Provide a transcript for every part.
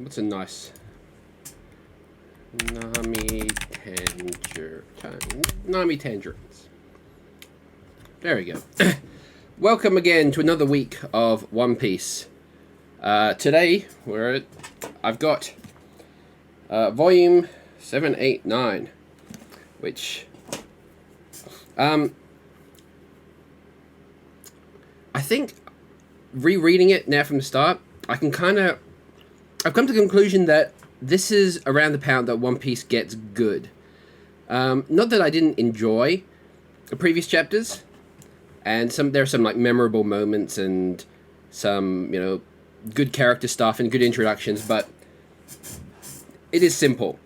What's a nice Nami tangerines. There we go. Welcome again to another week of One Piece. Today I've got volume 789, which I think rereading it now from the start, I've come to the conclusion that this is around the point that One Piece gets good. Not that I didn't enjoy the previous chapters, and there are some like memorable moments and some good character stuff and good introductions, but it is simple.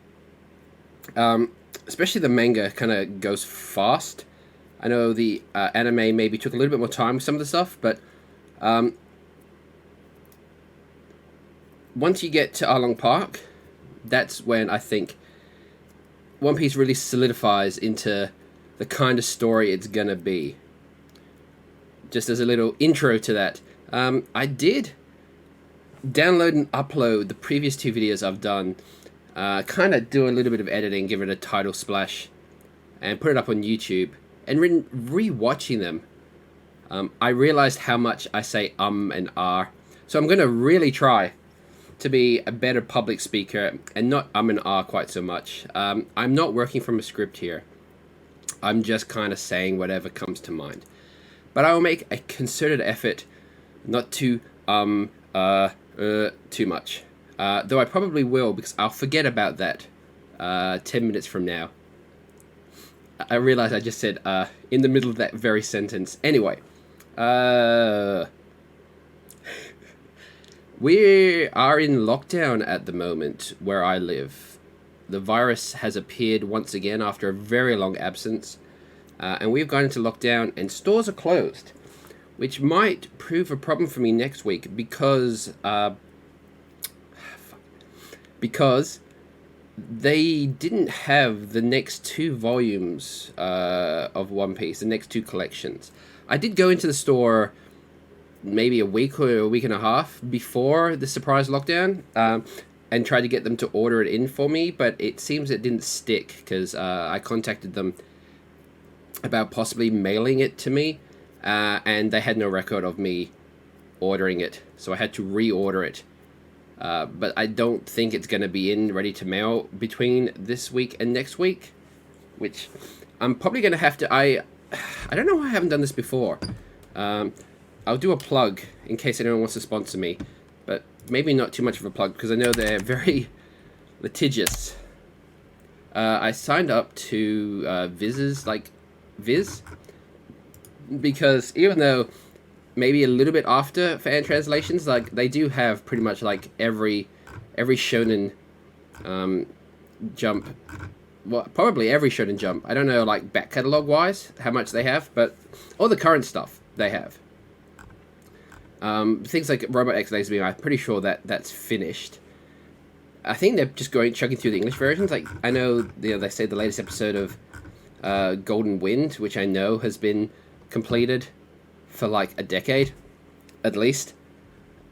Especially the manga kind of goes fast. I know the anime maybe took a little bit more time with some of the stuff, but once you get to Arlong Park, that's when I think One Piece really solidifies into the kind of story it's gonna be. Just as a little intro to that, I did download and upload the previous two videos I've done, kind of do a little bit of editing, give it a title splash, and put it up on YouTube. And re-watching them, I realized how much I say and ah. So I'm gonna really try to be a better public speaker and not and ah quite so much. I'm not working from a script here. I'm just kind of saying whatever comes to mind. But I will make a concerted effort not to too much. Though I probably will, because I'll forget about that 10 minutes from now. I realize I just said in the middle of that very sentence. Anyway, we are in lockdown at the moment where I live. The virus has appeared once again after a very long absence, and we've gone into lockdown and stores are closed, which might prove a problem for me next week because they didn't have the next two volumes of One Piece, the next two collections. I did go into the store maybe a week or a week and a half before the surprise lockdown and tried to get them to order it in for me, but it seems it didn't stick because I contacted them about possibly mailing it to me, and they had no record of me ordering it, so I had to reorder it. But I don't think it's going to be ready to mail between this week and next week, which I'm probably going to have to... I don't know why I haven't done this before. I'll do a plug in case anyone wants to sponsor me, but maybe not too much of a plug because I know they're very litigious. I signed up to Viz's, Viz, because even though maybe a little bit after fan translations, they do have pretty much every Shonen Jump, well, probably every Shonen Jump. I don't know back catalog wise how much they have, but all the current stuff they have. Things like Robot X Laserbeam, I'm pretty sure that's finished. I think they're just chugging through the English versions. I know they say the latest episode of Golden Wind, which I know has been completed for a decade at least,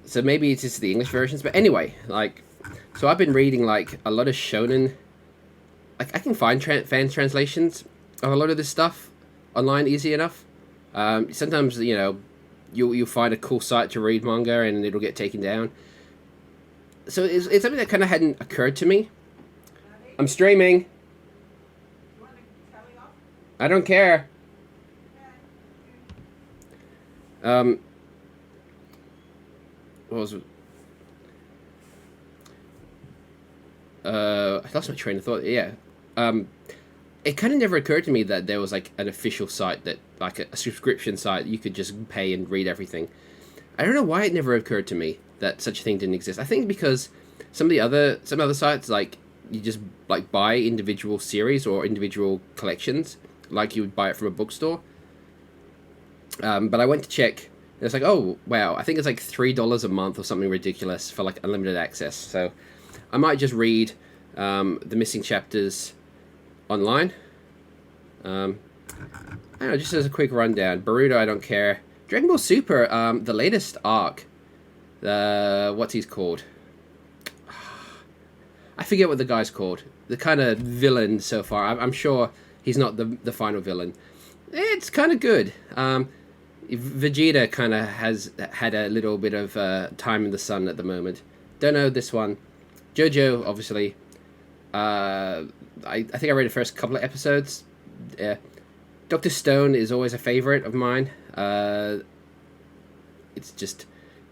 so maybe it's just the English versions. But anyway, so I've been reading a lot of shonen. I can find fan translations of a lot of this stuff online easy enough. Sometimes you'll find a cool site to read manga and it'll get taken down, so it's something that kind of hadn't occurred to me. I'm streaming. I don't care. What was it? I lost my train of thought. Yeah. It kind of never occurred to me that there was an official site that a subscription site you could just pay and read everything. I don't know why it never occurred to me that such a thing didn't exist. I think because some other sites you just buy individual series or individual collections you would buy it from a bookstore. But I went to check, and it's oh, wow, I think it's $3 a month or something ridiculous for unlimited access. So I might just read the missing chapters online. I don't know, just as a quick rundown. Boruto, I don't care. Dragon Ball Super, the latest arc, what's he's called? I forget what the guy's called. The kind of villain so far. I'm sure he's not the final villain. It's kind of good. Vegeta kind of has had a little bit of time in the sun at the moment. Don't know this one. JoJo, obviously. I think I read the first couple of episodes. Dr. Stone is always a favorite of mine. It's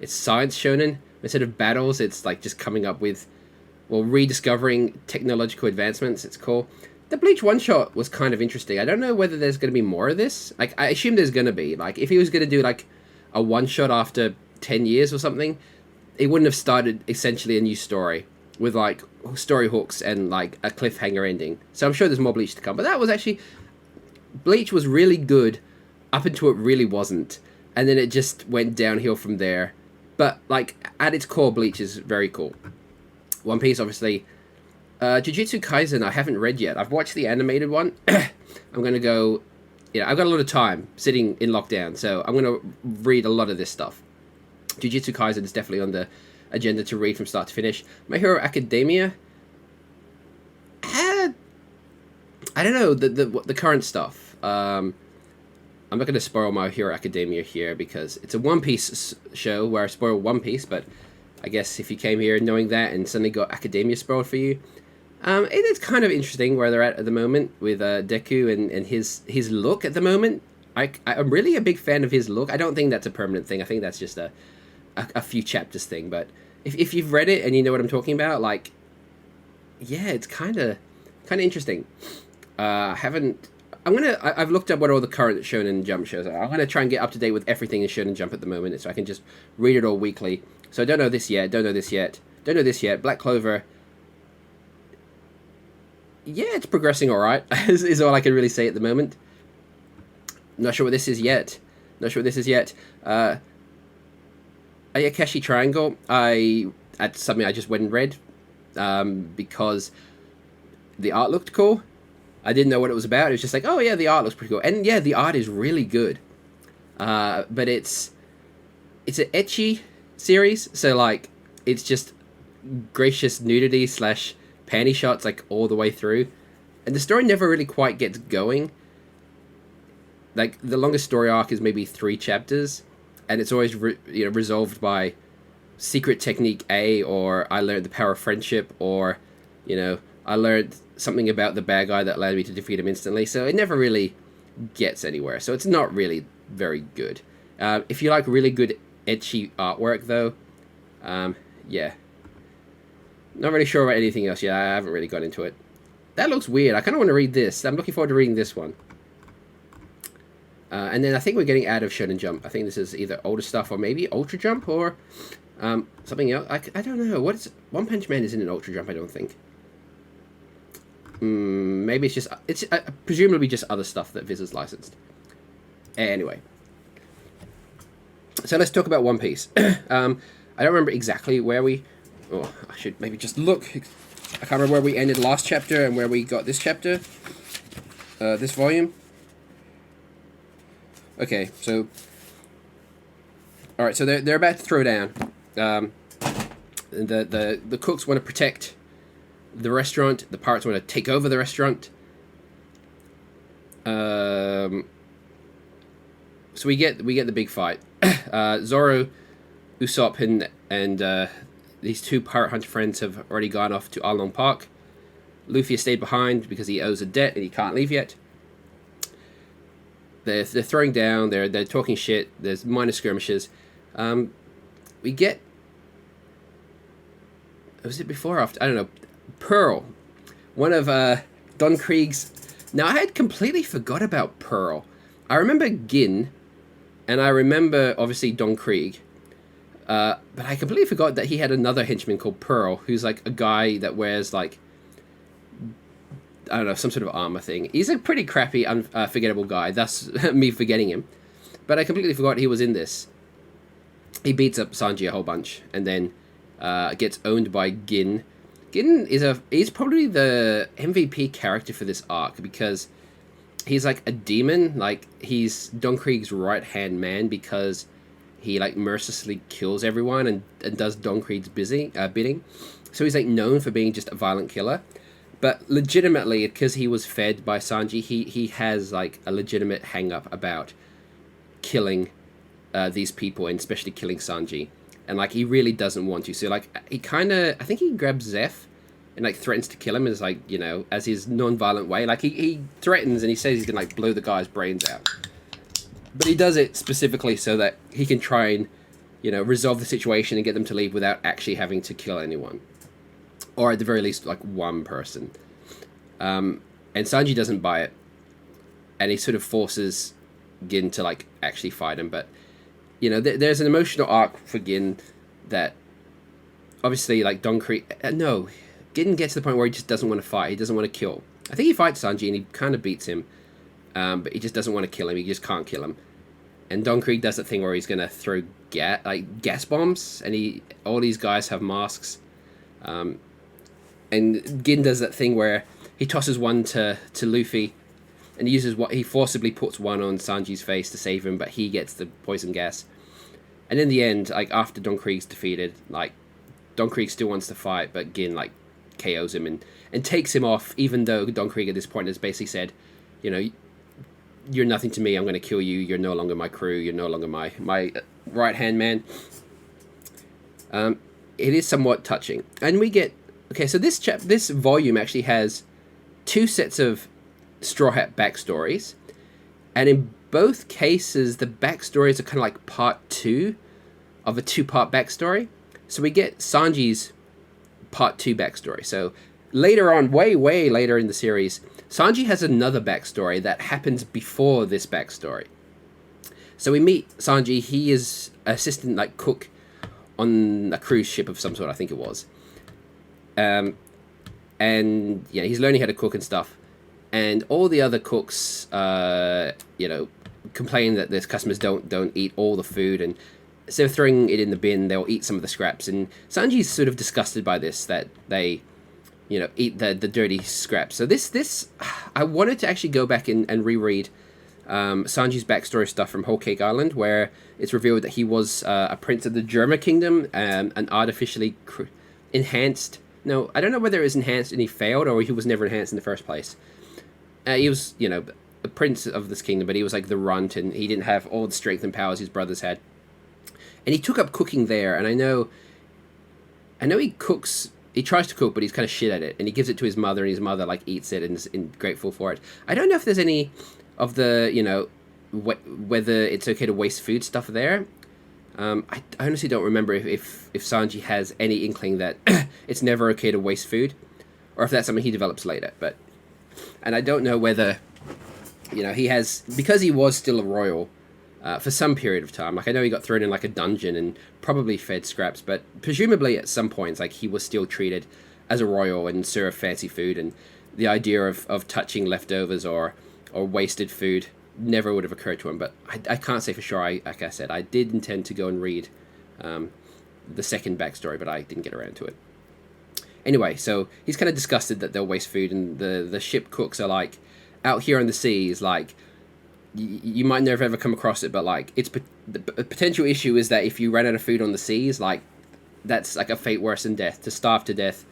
science shonen. Instead of battles, it's like just coming up with, well, rediscovering technological advancements. It's cool. The Bleach one-shot was kind of interesting. I don't know whether there's going to be more of this. Like, I assume there's going to be. Like, if he was going to do, like, a one-shot after 10 years or something, it wouldn't have started, essentially, a new story with, like, story hooks and, like, a cliffhanger ending. So I'm sure there's more Bleach to come. But that was actually... Bleach was really good up until it really wasn't. And then it just went downhill from there. But, like, at its core, Bleach is very cool. One Piece, obviously. Jujutsu Kaisen, I haven't read yet. I've watched the animated one. I'm going to go... I've got a lot of time sitting in lockdown, so I'm going to read a lot of this stuff. Jujutsu Kaisen is definitely on the agenda to read from start to finish. My Hero Academia... I don't know, the current stuff. I'm not going to spoil My Hero Academia here because it's a One Piece show where I spoil One Piece, but I guess if you came here knowing that and suddenly got Academia spoiled for you, it is kind of interesting where they're at the moment with Deku and his look at the moment. I'm really a big fan of his look. I don't think that's a permanent thing. I think that's just a few chapters thing, but if you've read it and you know what I'm talking about, like, yeah, it's kind of interesting. I've looked up what all the current Shonen Jump shows are. I'm gonna try and get up to date with everything in Shonen Jump at the moment, so I can just read it all weekly. So I don't know this yet. Don't know this yet. Black Clover. Yeah, it's progressing all right. is all I can really say at the moment. Not sure what this is yet. Ayakashi Triangle. That's something I just went and read because the art looked cool. I didn't know what it was about. It was just like, oh yeah, the art looks pretty cool. And yeah, the art is really good. But it's an ecchi series, so like it's just gracious nudity / panty shots like all the way through. And the story never really quite gets going. Like the longest story arc is maybe 3 chapters, and it's always resolved by secret technique A, or I learned the power of friendship, or I learned something about the bad guy that allowed me to defeat him instantly. So it never really gets anywhere. So it's not really very good. If you like really good ecchi artwork, though, yeah. Not really sure about anything else yet. I haven't really got into it. That looks weird. I kind of want to read this. I'm looking forward to reading this one. And then I think we're getting out of Shonen Jump. I think this is either older stuff or maybe Ultra Jump or something else. I don't know. One Punch Man isn't an Ultra Jump, I don't think. Maybe it's presumably just other stuff that Viz has licensed. Anyway, so let's talk about One Piece. I don't remember exactly where we... Oh, I should maybe just look. I can't remember where we ended last chapter and where we got this chapter. This volume. Okay, so... Alright, so they're about to throw down. The cooks want to protect the restaurant. The pirates want to take over the restaurant. So we get the big fight. Zoro, Usopp, and these 2 pirate hunter friends have already gone off to Arlong Park. Luffy has stayed behind because he owes a debt and he can't leave yet. They're throwing down. They're talking shit. There's minor skirmishes. We get... Was it before or after? I don't know. Pearl, one of Don Krieg's... Now, I had completely forgot about Pearl. I remember Gin, and I remember, obviously, Don Krieg. But I completely forgot that he had another henchman called Pearl, who's like a guy that wears, like, I don't know, some sort of armor thing. He's a pretty crappy, unforgettable guy. That's me forgetting him. But I completely forgot he was in this. He beats up Sanji a whole bunch, and then gets owned by Gin. Gin he's probably the MVP character for this arc, because he's like a demon. Like, he's Don Krieg's right-hand man, because he like mercilessly kills everyone and does Don Krieg's bidding. So he's like known for being just a violent killer. But legitimately, because he was fed by Sanji, he has like a legitimate hang up about killing these people, and especially killing Sanji. And like he really doesn't want to. So like he kind of, I think he grabs Zeph and like threatens to kill him as like, you know, as his non-violent way. Like he threatens and he says he's gonna like blow the guy's brains out. But he does it specifically so that he can try and, you know, resolve the situation and get them to leave without actually having to kill anyone. Or at the very least, like one person. And Sanji doesn't buy it. And he sort of forces Gin to like actually fight him. But, you know, there's an emotional arc for Gin that obviously like Don Krieg... no, Gin gets to the point where he just doesn't want to fight. He doesn't want to kill. I think he fights Sanji and he kind of beats him. But he just doesn't want to kill him. He just can't kill him. And Don Krieg does that thing where he's going to throw gas bombs. And all these guys have masks. And Gin does that thing where he tosses one to Luffy. And he forcibly puts one on Sanji's face to save him. But he gets the poison gas. And in the end, like after Don Krieg's defeated, like Don Krieg still wants to fight. But Gin like KOs him and takes him off. Even though Don Krieg at this point has basically said, you know, you're nothing to me, I'm going to kill you, you're no longer my crew, you're no longer my right-hand man. It is somewhat touching. And we get... Okay, so this volume actually has 2 sets of Straw Hat backstories. And in both cases, the backstories are kind of like part 2 of a 2-part backstory. So we get Sanji's part 2 backstory. So later on, way later in the series... Sanji has another backstory that happens before this backstory. So we meet Sanji. He is assistant, like, cook on a cruise ship of some sort, I think it was. And, yeah, he's learning how to cook and stuff. And all the other cooks, you know, complain that their customers don't eat all the food. And instead of throwing it in the bin, they'll eat some of the scraps. And Sanji's sort of disgusted by this, that they... you know, eat the dirty scraps. So this, I wanted to actually go back and reread Sanji's backstory stuff from Whole Cake Island, where it's revealed that he was a prince of the Germa Kingdom, an artificially enhanced... No, I don't know whether it was enhanced and he failed, or he was never enhanced in the first place. He was, you know, a prince of this kingdom, but he was like the runt, and he didn't have all the strength and powers his brothers had. And he took up cooking there, and I know he cooks... He tries to cook, but he's kind of shit at it. And he gives it to his mother, and his mother, like, eats it and is grateful for it. I don't know if there's any of the, you know, whether it's okay to waste food stuff there. I honestly don't remember if Sanji has any inkling that it's never okay to waste food. Or if that's something he develops later. And I don't know whether, you know, he has... Because he was still a royal... for some period of time. Like, I know he got thrown in, like, a dungeon and probably fed scraps, but presumably at some points, like, he was still treated as a royal and served fancy food, and the idea of touching leftovers or wasted food never would have occurred to him. But I can't say for sure. Like I said, I did intend to go and read the second backstory, but I didn't get around to it. Anyway, so he's kind of disgusted that they'll waste food, and the ship cooks are, like, out here on the seas, like... You might never ever come across it, but like the potential issue is that if you run out of food on the seas, like that's like a fate worse than death, to starve to death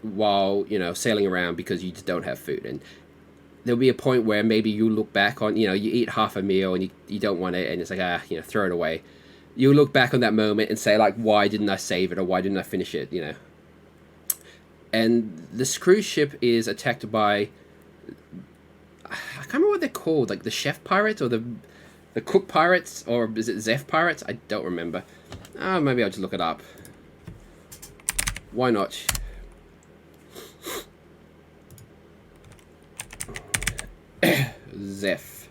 while, you know, sailing around because you just don't have food. And there'll be a point where maybe you look back on, you know, you eat half a meal and you don't want it, and it's like, you know, throw it away. You look back on that moment and say, like, why didn't I save it, or why didn't I finish it, you know? And this cruise ship is attacked by... I can't remember what they're called, like the chef pirates or the cook pirates, or is it Zeph pirates? I don't remember. Maybe I'll just look it up. Why not? Zeph.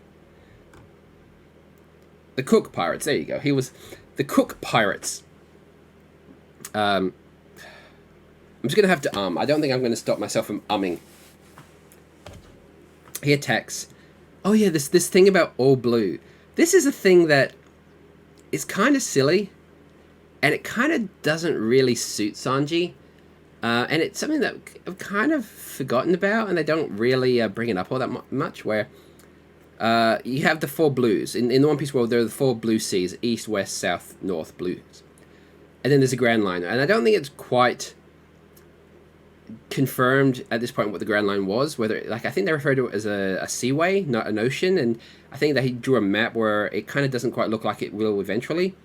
The cook pirates, there you go. He was the cook pirates. I'm just going to have to I don't think I'm going to stop myself from umming. He attacks. Oh yeah, this thing about all blue. This is a thing that is kind of silly, and it kind of doesn't really suit Sanji. And it's something that I've kind of forgotten about, and they don't really bring it up all that much. Where You have the four blues. In the One Piece world, there are the four blue seas: east, west, south, north blues. And then there's a Grand Line. And I don't think it's quite confirmed at this point what the Grand Line was. Whether, like, I think they referred to it as a seaway, not an ocean. And I think that he drew a map where it kind of doesn't quite look like it will eventually.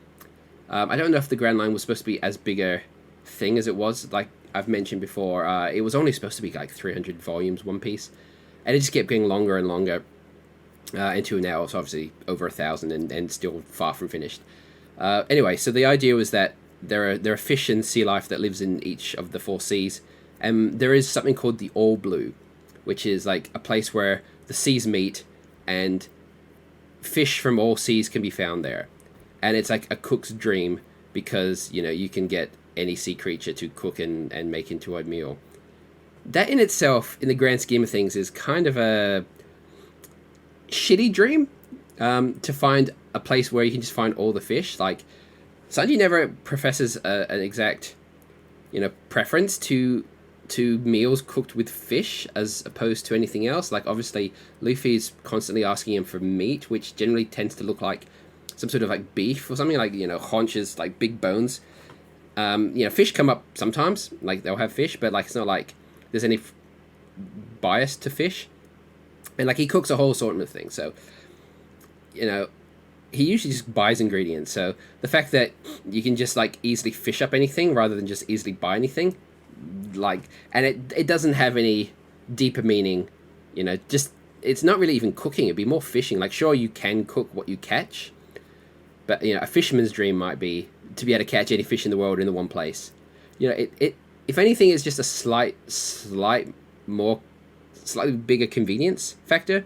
I don't know if the Grand Line was supposed to be as big a thing as it was. Like I've mentioned before, it was only supposed to be like 300 volumes, One Piece. And it just kept getting longer and longer. Until now it's obviously over 1,000 and still far from finished. Anyway, so the idea was that there are fish and sea life that lives in each of the four seas, and there is something called the All Blue, which is like a place where the seas meet and fish from all seas can be found there, and it's like a cook's dream because you can get any sea creature to cook and make into a meal. That in itself, in the grand scheme of things, is kind of a shitty dream, to find a place where you can just find all the fish. Like Sanji never professes an exact preference to meals cooked with fish as opposed to anything else. Like obviously Luffy's constantly asking him for meat, which generally tends to look like some sort of like beef or something, like haunches, like big bones. Fish come up sometimes, like they'll have fish, but like it's not like there's any bias to fish. And like he cooks a whole assortment of things, so he usually just buys ingredients. So the fact that you can just like easily fish up anything rather than just easily buy anything, like, and it doesn't have any deeper meaning, just it's not really even cooking. It'd be more fishing. Like sure, you can cook what you catch, but a fisherman's dream might be to be able to catch any fish in the world in the one place. It if anything is just a slightly bigger convenience factor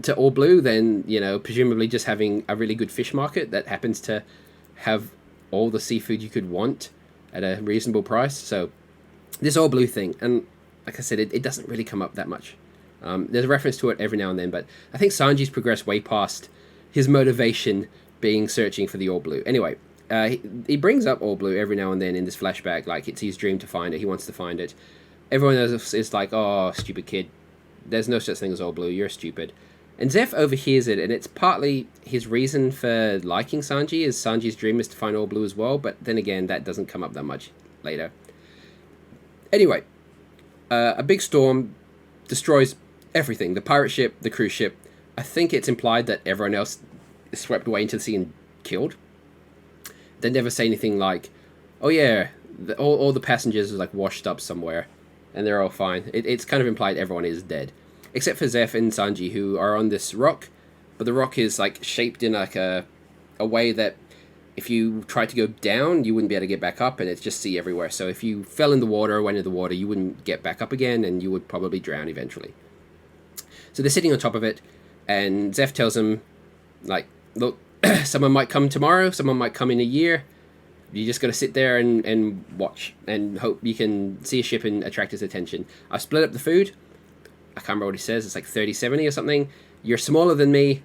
to All Blue than presumably just having a really good fish market that happens to have all the seafood you could want at a reasonable price. So this All Blue thing, and like I said, it doesn't really come up that much. There's a reference to it every now and then, but I think Sanji's progressed way past his motivation being searching for the All Blue. Anyway, he brings up All Blue every now and then in this flashback, like it's his dream to find it. He wants to find it. Everyone else is like, oh, stupid kid. There's no such thing as All Blue. You're stupid. And Zeph overhears it, and it's partly his reason for liking Sanji, is Sanji's dream is to find All Blue as well, but then again, that doesn't come up that much later. Anyway, a big storm destroys everything. The pirate ship, the cruise ship. I think it's implied that everyone else is swept away into the sea and killed. They never say anything like, oh yeah, all the passengers are like washed up somewhere and they're all fine. It's kind of implied everyone is dead, except for Zeph and Sanji, who are on this rock, but the rock is like shaped in like a way that if you tried to go down, you wouldn't be able to get back up, and it's just sea everywhere. So if you fell in the water or went into the water, you wouldn't get back up again, and you would probably drown eventually. So they're sitting on top of it, and Zeph tells them, like, look, someone might come tomorrow, someone might come in a year. You just got to sit there and watch and hope you can see a ship and attract his attention. I've split up the food. I can't remember what he says. It's like 30-70 or something. You're smaller than me.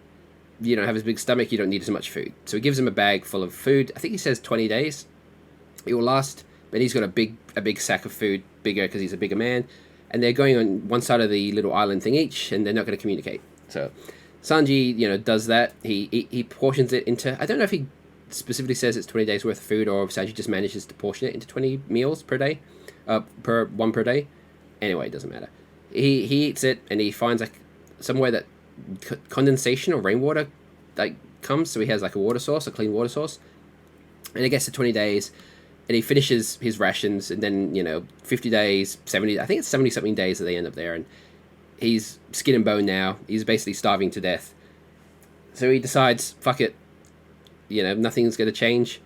You don't have as big stomach. You don't need as much food. So he gives him a bag full of food. I think he says 20 days. It will last. But he's got a big sack of food, bigger because he's a bigger man. And they're going on one side of the little island thing each, and they're not going to communicate. So Sanji, does that. He portions it into, I don't know if he specifically says it's 20 days worth of food, or if Sanji just manages to portion it into 20 meals per day, per day. Anyway, it doesn't matter. He eats it, and he finds like somewhere that condensation or rainwater like comes, so he has like a water source, a clean water source, and it gets to 20 days, and he finishes his rations, and then 50 days, 70, I think it's 70 something days that they end up there, and he's skin and bone now. He's basically starving to death, so he decides, fuck it, nothing's going to change.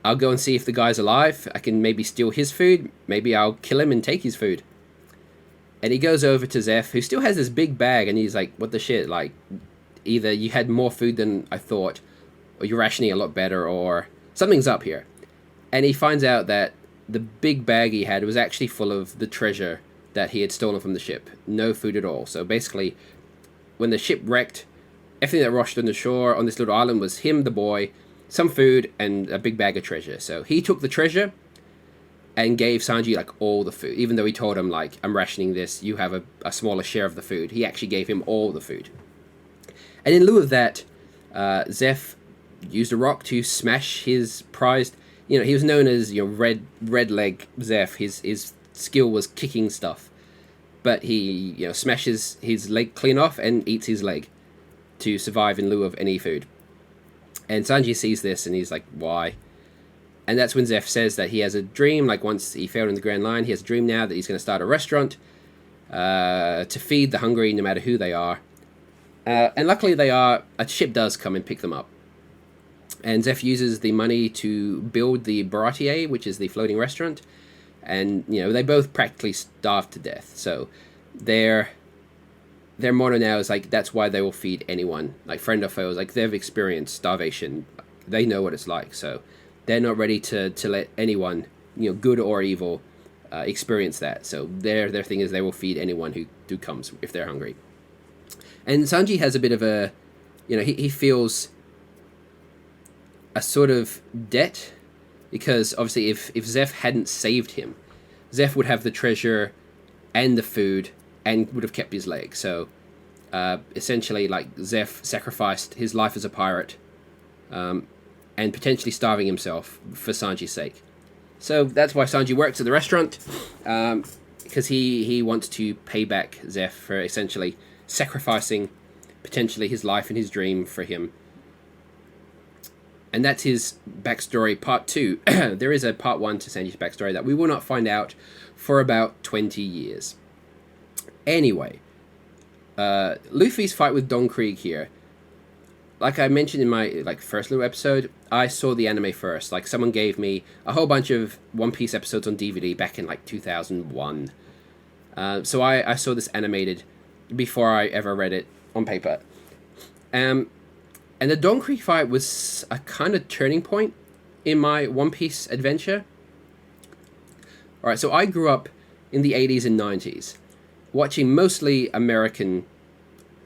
I'll go and see if the guy's alive. I can maybe steal his food. Maybe I'll kill him and take his food. And he goes over to Zeph, who still has this big bag, and he's like, what the shit? Like, either you had more food than I thought, or you're rationing a lot better, or something's up here. And he finds out that the big bag he had was actually full of the treasure that he had stolen from the ship. No food at all. So basically, when the ship wrecked, everything that washed on the shore on this little island was him, the boy, some food, and a big bag of treasure. So he took the treasure and gave Sanji like all the food, even though he told him like, I'm rationing this, you have a smaller share of the food. He actually gave him all the food. And in lieu of that, Zeph used a rock to smash his prized. He was known as red leg Zeph. His skill was kicking stuff, but he smashes his leg clean off and eats his leg to survive in lieu of any food. And Sanji sees this and he's like, why? And that's when Zeph says that he has a dream. Like, once he failed in the Grand Line, he has a dream now that he's going to start a restaurant to feed the hungry, no matter who they are. And luckily, a ship does come and pick them up. And Zeph uses the money to build the Baratier, which is the floating restaurant. And, they both practically starved to death. So their motto now is, like, that's why they will feed anyone. Like, friend or foe, like, they've experienced starvation. They know what it's like, so they're not ready to let anyone, good or evil, experience that. So their thing is they will feed anyone who comes if they're hungry. And Sanji has a bit of a, he feels a sort of debt, because obviously if Zeph hadn't saved him, Zeph would have the treasure and the food and would have kept his leg. So essentially, like, Zeph sacrificed his life as a pirate and potentially starving himself for Sanji's sake. So that's why Sanji works at the restaurant, because he wants to pay back Zeph for essentially sacrificing potentially his life and his dream for him. And that's his backstory, part 2. There is a part 1 to Sanji's backstory that we will not find out for about 20 years. Anyway, Luffy's fight with Don Krieg here. Like I mentioned in my first little episode, I saw the anime first. Like, someone gave me a whole bunch of One Piece episodes on DVD back in 2001. So I saw this animated before I ever read it on paper. And the Don Krieg fight was a kind of turning point in my One Piece adventure. Alright, so I grew up in the 80s and 90s, watching mostly American,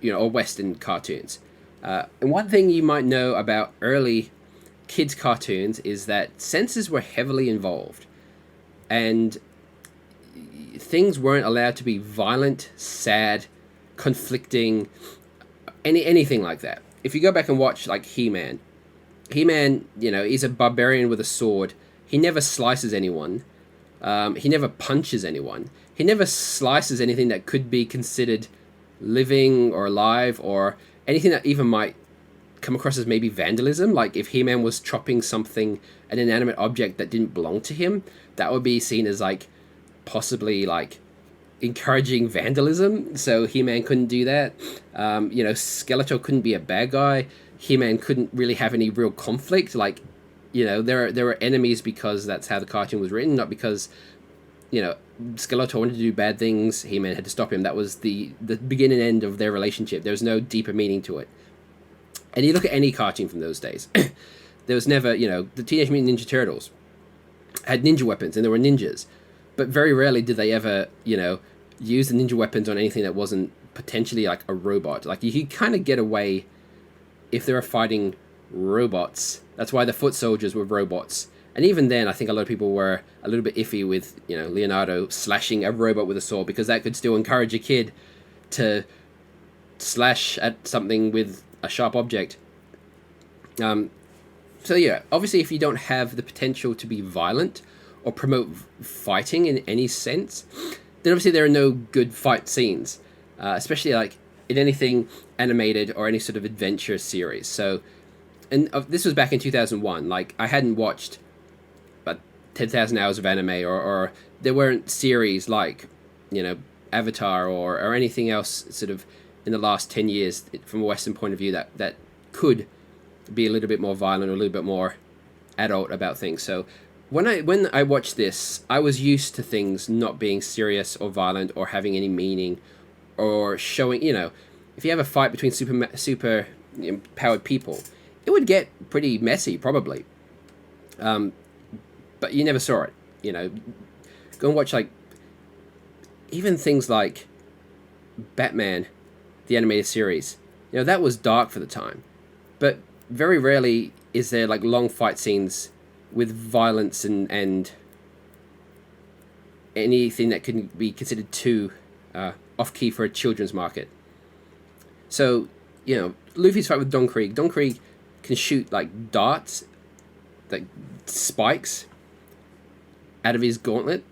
or Western cartoons. And one thing you might know about early kids' cartoons is that censors were heavily involved. And things weren't allowed to be violent, sad, conflicting, anything like that. If you go back and watch, He-Man, he's a barbarian with a sword. He never slices anyone. He never punches anyone. He never slices anything that could be considered living or alive, or anything that even might come across as maybe vandalism. Like, if He-Man was chopping something, an inanimate object that didn't belong to him, that would be seen as, possibly, encouraging vandalism. So He-Man couldn't do that. Skeletor couldn't be a bad guy. He-Man couldn't really have any real conflict. There were enemies because that's how the cartoon was written, not because, Skeletor wanted to do bad things, He-Man had to stop him. That was the beginning and end of their relationship. There was no deeper meaning to it. And you look at any cartoon from those days, there was never, the Teenage Mutant Ninja Turtles had ninja weapons, and there were ninjas. But very rarely did they ever, use the ninja weapons on anything that wasn't potentially a robot. You could kind of get away if they were fighting robots. That's why the foot soldiers were robots. And even then, I think a lot of people were a little bit iffy with, Leonardo slashing a robot with a sword, because that could still encourage a kid to slash at something with a sharp object. So yeah, obviously if you don't have the potential to be violent or promote fighting in any sense, then obviously there are no good fight scenes, especially in anything animated or any sort of adventure series. So, and this was back in 2001. I hadn't watched 10,000 hours of anime, or there weren't series Avatar or anything else sort of in the last 10 years from a Western point of view that could be a little bit more violent or a little bit more adult about things. So when I watched this, I was used to things not being serious or violent or having any meaning or showing, if you have a fight between super powered people, it would get pretty messy probably. But you never saw it, Go and watch even things like Batman, the animated series. That was dark for the time. But very rarely is there long fight scenes with violence and anything that can be considered too off-key for a children's market. So Luffy's fight with Don Krieg. Don Krieg can shoot like darts, like spikes, out of his gauntlet.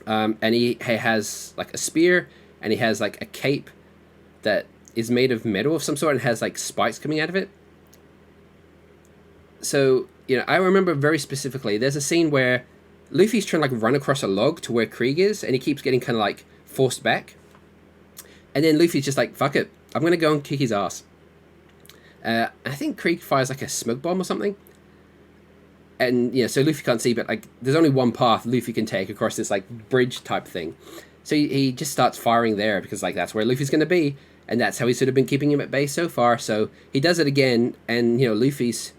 And he has like a spear, and he has like a cape that is made of metal of some sort and has like spikes coming out of it. So, I remember very specifically, there's a scene where Luffy's trying to like run across a log to where Krieg is, and he keeps getting kind of like forced back. And then Luffy's just like, fuck it, I'm going to go and kick his ass. I think Krieg fires like a smoke bomb or something. And, so Luffy can't see, but like there's only one path Luffy can take across this like bridge type thing. So he just starts firing there because like that's where Luffy's going to be. And that's how he's sort of been keeping him at bay so far. So he does it again, and, Luffy's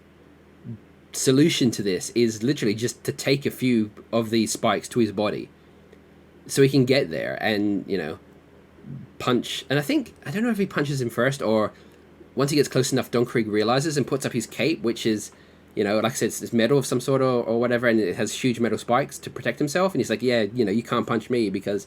solution to this is literally just to take a few of these spikes to his body so he can get there and, punch. And I don't know if he punches him first, or once he gets close enough, Don Krieg realizes and puts up his cape, which is, like I said, it's metal of some sort or whatever, and it has huge metal spikes to protect himself. And he's like, yeah, you can't punch me because,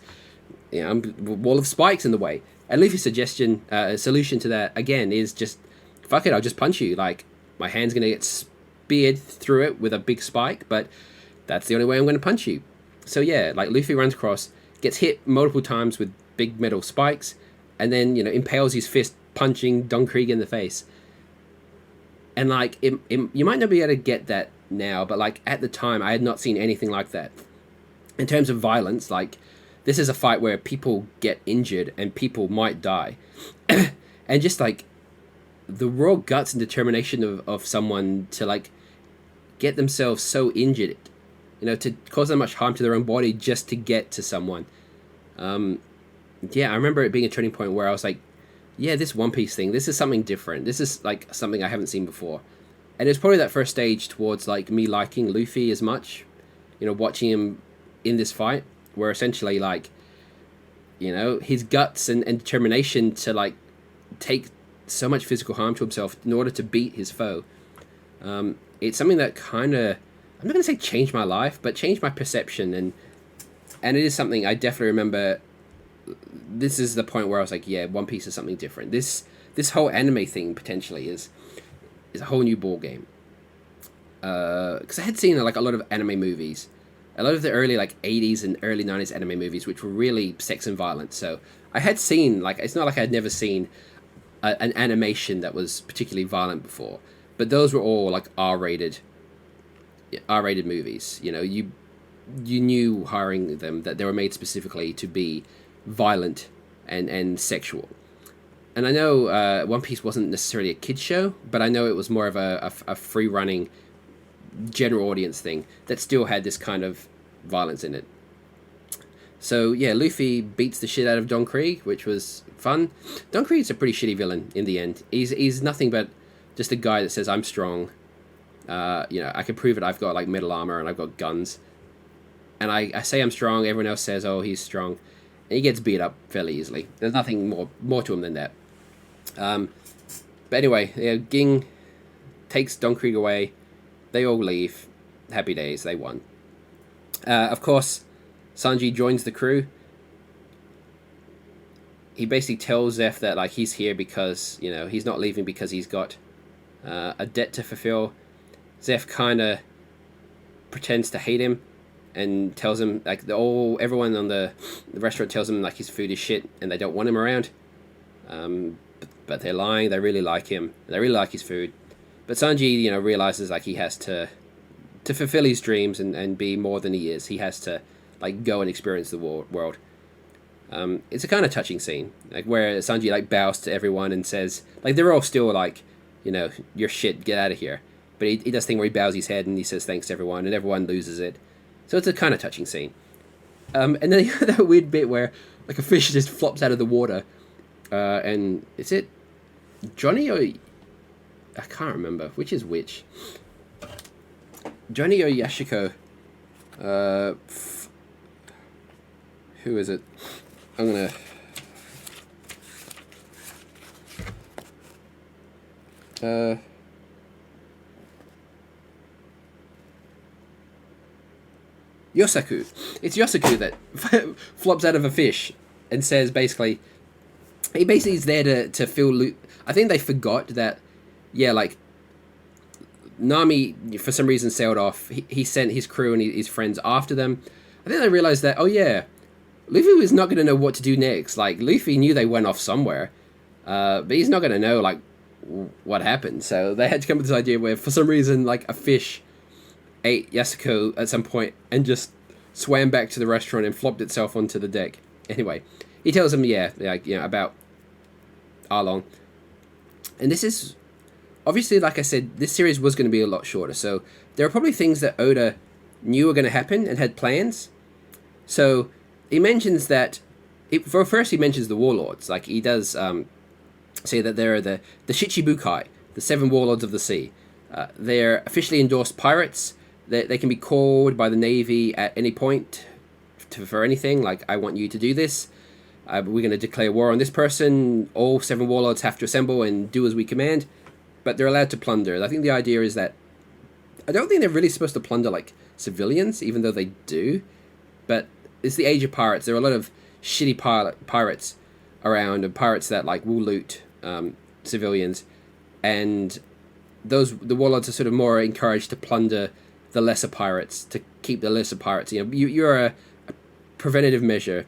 I'm a wall of spikes in the way. And Luffy's solution to that, again, is just, fuck it, I'll just punch you. Like, my hand's going to get speared through it with a big spike, but that's the only way I'm going to punch you. So yeah, like Luffy runs across, gets hit multiple times with big metal spikes, and then, impales his fist, punching Don Krieg in the face. And like, you might not be able to get that now, but like at the time, I had not seen anything like that. In terms of violence, like, this is a fight where people get injured and people might die. And just like the raw guts and determination of someone to like get themselves so injured, to cause that much harm to their own body just to get to someone. Yeah, I remember it being a turning point where I was like, yeah, this One Piece thing, this is something different. This is like something I haven't seen before. And it's probably that first stage towards like me liking Luffy as much, watching him in this fight, where essentially like, his guts and determination to like take so much physical harm to himself in order to beat his foe. It's something that kind of, I'm not going to say changed my life, but changed my perception. And it is something I definitely remember. This is the point where I was like, yeah, One Piece is something different. This whole anime thing potentially is a whole new ball game. Because I had seen like a lot of anime movies, a lot of the early like 80s and early 90s anime movies, which were really sex and violent. So I had seen, like, it's not like I'd never seen an animation that was particularly violent before, but those were all like R-rated movies. You knew hiring them that they were made specifically to be violent and sexual. And I know One Piece wasn't necessarily a kid's show, but I know it was more of a free-running general audience thing that still had this kind of violence in it. So yeah, Luffy beats the shit out of Don Krieg, which was fun. Don Krieg's a pretty shitty villain in the end. He's nothing but just a guy that says, I'm strong. I can prove it. I've got like metal armor and I've got guns. And I say I'm strong. Everyone else says, oh, he's strong. And he gets beat up fairly easily. There's nothing more to him than that. But anyway, Ging takes Don Krieg away. They all leave. Happy days. They won. Of course, Sanji joins the crew. He basically tells Zeph that like he's here because, he's not leaving because he's got a debt to fulfill. Zeph kind of pretends to hate him and tells him, like, everyone on the restaurant tells him like his food is shit and they don't want him around. But they're lying. They really like him. They really like his food. But Sanji, realizes like he has to fulfill his dreams and be more than he is. He has to like go and experience the world. It's a kind of touching scene, like where Sanji like bows to everyone and says, like, they're all still like, you're shit, get out of here. But he does a thing where he bows his head and he says thanks to everyone, and everyone loses it. So it's a kind of touching scene. And then you have that weird bit where like a fish just flops out of the water, and is it Johnny or I can't remember which is which. Johnny or Yashiko. Who is it? I'm gonna. Yosaku. It's Yosaku that flops out of a fish and says basically, he basically is there to fill loot. I think they forgot that, yeah, like Nami for some reason sailed off. He sent his crew and his friends after them. I think they realized that, oh yeah, Luffy was not going to know what to do next. Like Luffy knew they went off somewhere, but he's not going to know like what happened. So they had to come up with this idea where for some reason like a fish ate Yasuko at some point and just swam back to the restaurant and flopped itself onto the deck. Anyway, he tells him, yeah, like, you know, about Arlong. And this is, obviously, like I said, this series was going to be a lot shorter. So there are probably things that Oda knew were going to happen and had plans. So he mentions that, first he mentions the warlords. Like he does say that there are the Shichibukai, the 7 warlords of the sea. They're officially endorsed pirates. They can be called by the Navy at any point for anything. Like, I want you to do this. We're going to declare war on this person. All 7 warlords have to assemble and do as we command. But they're allowed to plunder. I think the idea is that I don't think they're really supposed to plunder, like, civilians, even though they do. But it's the age of pirates. There are a lot of shitty pirates around, and pirates that, like, will loot civilians. And the warlords are sort of more encouraged to plunder the lesser pirates, to keep the lesser pirates. You know, you're a preventative measure.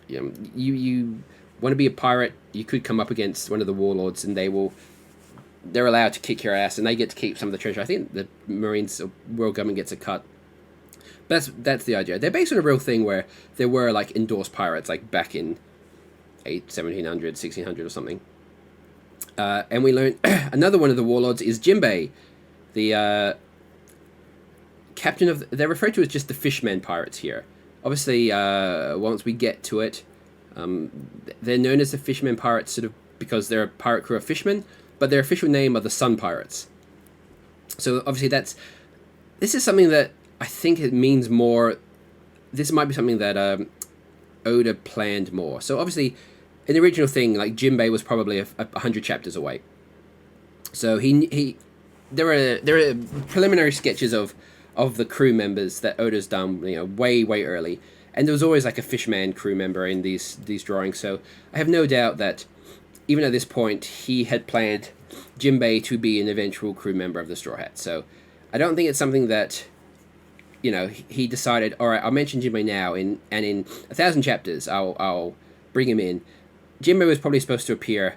You know, you want to be a pirate, you could come up against one of the warlords, and they're allowed to kick your ass, and they get to keep some of the treasure. I think the Marines, world government gets a cut. That's the idea. They're based on a real thing where there were like endorsed pirates, like back in 1700, 1600 or something. And we learned another one of the warlords is Jinbei, the captain of. They're referred to as just the Fishmen pirates here. Obviously, once we get to it, they're known as the Fishmen pirates, sort of because they're a pirate crew of fishmen, but their official name are the Sun Pirates. So obviously, this is something that I think it means more. This might be something that Oda planned more. So obviously, in the original thing, like Jinbei was probably 100 chapters away. So there are preliminary sketches of the crew members that Oda's done, you know, way early, and there was always like a fishman crew member in these drawings. So I have no doubt that even at this point he had planned Jinbei to be an eventual crew member of the Straw Hats. So I don't think it's something that, you know, he decided, all right, I'll mention Jinbei now, and in 1,000 chapters I'll bring him in. Jinbei was probably supposed to appear,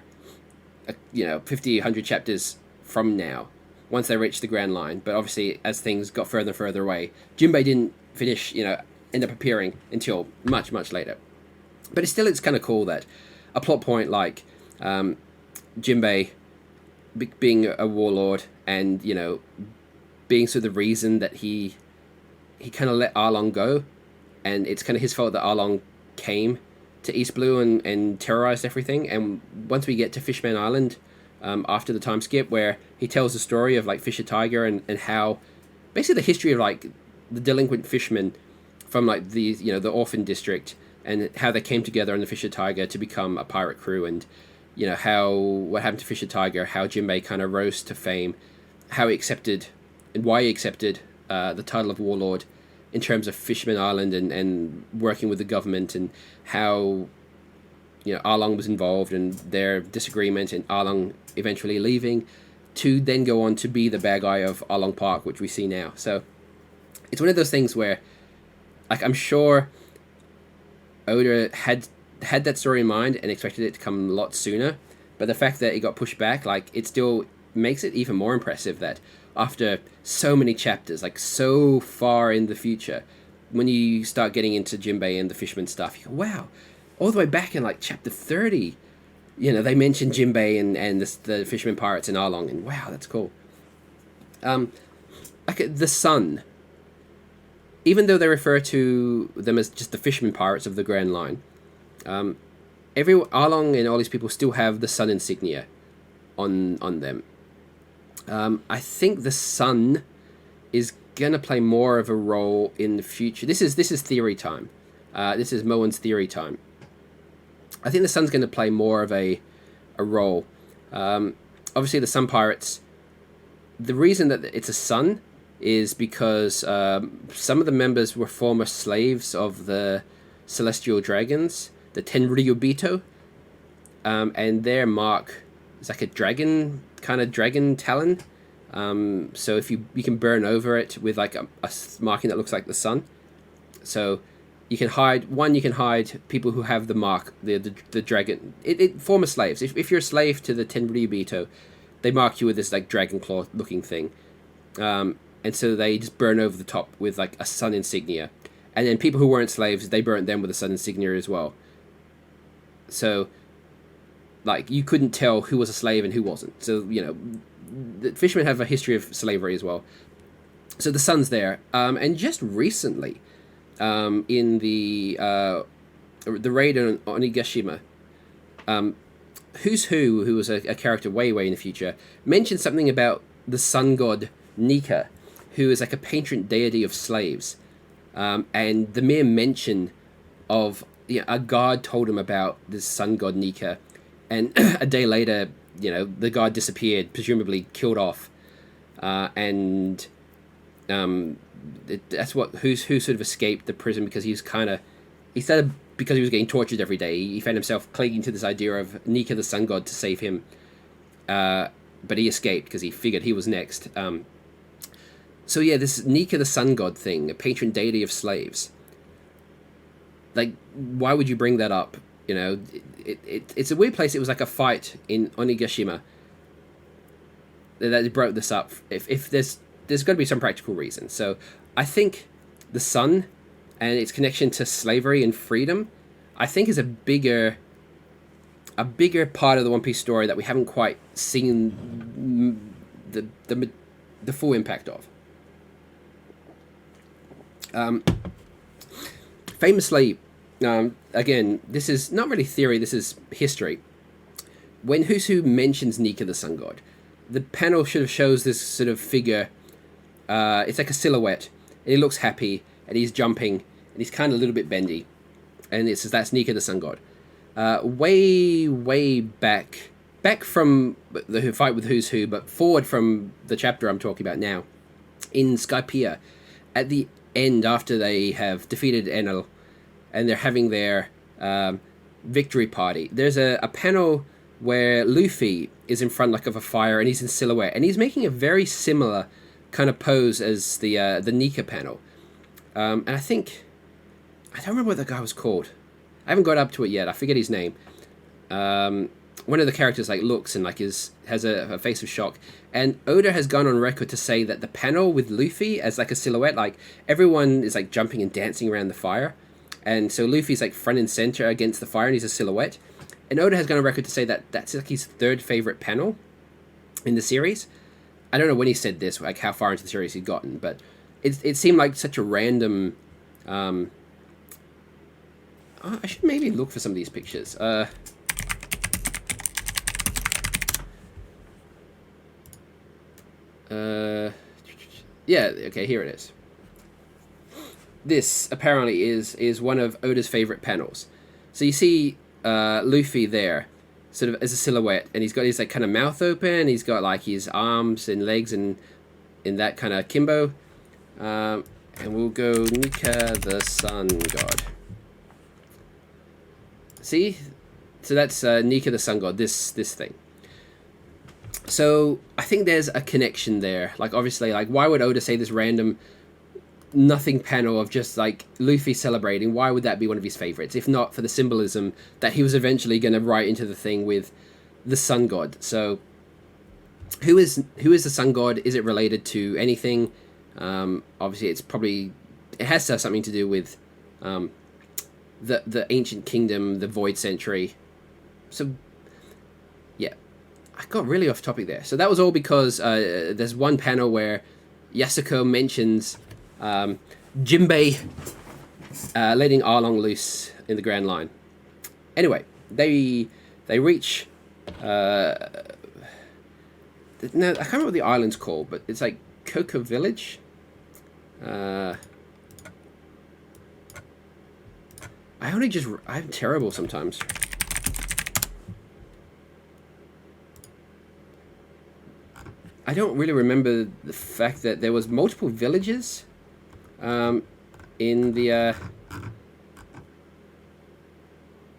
50, 100 chapters from now, once they reached the Grand Line. But obviously, as things got further and further away, Jinbei didn't finish, end up appearing until much, much later. But it's kind of cool that a plot point like Jinbei being a warlord and, being sort of the reason that he kind of let Arlong go, and it's kind of his fault that Arlong came to East Blue and terrorized everything. And once we get to Fishman Island, after the time skip, where he tells the story of like Fisher Tiger and how basically the history of like the delinquent fishermen from like the orphan district, and how they came together on the Fisher Tiger to become a pirate crew, and what happened to Fisher Tiger, how Jinbei kind of rose to fame, how he accepted and why he accepted the title of warlord in terms of Fishman Island and working with the government, and how Arlong was involved and their disagreement, and Arlong eventually leaving to then go on to be the bad guy of Arlong Park, which we see now. So it's one of those things where, like, I'm sure Oda had that story in mind and expected it to come a lot sooner, but the fact that it got pushed back, like, it still makes it even more impressive that after so many chapters, like so far in the future, when you start getting into Jinbei and the fisherman stuff, you go, wow, all the way back in like chapter 30, they mentioned Jinbei and the fisherman pirates in Arlong, and wow, that's cool. Like the Sun, even though they refer to them as just the fisherman pirates of the Grand Line, Arlong and all these people still have the Sun insignia on them. I think the Sun is gonna play more of a role in the future. This is theory time. This is Mowen's theory time. I think the Sun's going to play more of a role. Obviously, the Sun Pirates, the reason that it's a Sun is because some of the members were former slaves of the Celestial Dragons, the Tenryubito. and their mark is like a dragon kind of dragon talon. So if you can burn over it with like a marking that looks like the sun. So you can hide people who have the mark, the dragon. Former slaves. If you're a slave to the Tenryubito, they mark you with this like dragon claw looking thing, and so they just burn over the top with like a sun insignia, and then people who weren't slaves, they burnt them with a sun insignia as well. So, like, you couldn't tell who was a slave and who wasn't. So the fishermen have a history of slavery as well. So the sun's there, and just recently, in the raid on Onigashima, Who's Who was a character way in the future, mentioned something about the sun god Nika, who is like a patron deity of slaves, and the mere mention of a god told him about this sun god Nika, and a day later, the god disappeared, presumably killed off, and that's what Who's Who sort of escaped the prison because he started because he was getting tortured every day. He found himself clinging to this idea of Nika the sun god to save him, but he escaped because he figured he was next. So yeah, this Nika the sun god thing, a patron deity of slaves. Like, why would you bring that up? It's a weird place. It was like a fight in Onigashima that broke this up. If there's got to be some practical reason. So I think the sun and its connection to slavery and freedom, I think, is a bigger part of the One Piece story that we haven't quite seen the full impact of. Famously, again, this is not really theory, this is history. When Who's Who mentions Nika the sun god, the panel sort of shows this sort of figure. It's like a silhouette, and he looks happy, and he's jumping, and he's kind of a little bit bendy, and it says that's Nika the sun god. Way back from the fight with Who's Who, but forward from the chapter I'm talking about now, in Skypiea, at the end after they have defeated Enel, and they're having their victory party. There's a panel where Luffy is in front like of a fire, and he's in silhouette, and he's making a very similar kind of pose as the Nika panel. And I don't remember what the guy was called. I haven't got up to it yet. I forget his name. One of the characters like looks and like has a face of shock. And Oda has gone on record to say that the panel with Luffy as like a silhouette, like everyone is like jumping and dancing around the fire, and so Luffy's like front and center against the fire, and he's a silhouette. And Oda has gone on record to say that that's like his third favorite panel in the series. I don't know when he said this, like how far into the series he'd gotten, but it seemed like such a random. I should maybe look for some of these pictures. Yeah, okay, here it is. This apparently is one of Oda's favorite panels. So you see Luffy there, sort of as a silhouette, and he's got his like kind of mouth open. He's got like his arms and legs and in that kind of kimbo. And we'll go Nika the sun god. See, so that's Nika the sun god. This thing. So I think there's a connection there. Like obviously, like why would Oda say this random nothing panel of just like Luffy celebrating? Why would that be one of his favorites, if not for the symbolism that he was eventually going to write into the thing with the sun god? So who is the sun god? Is it related to anything? Obviously, it has to have something to do with the ancient kingdom, the Void Century. So yeah, I got really off topic there. So that was all because there's one panel where Yasuko mentions Jinbei letting Arlong loose in the Grand Line. Anyway, they reach. No, I can't remember what the island's called, but it's like Coco Village. I'm terrible sometimes. I don't really remember the fact that there was multiple villages in the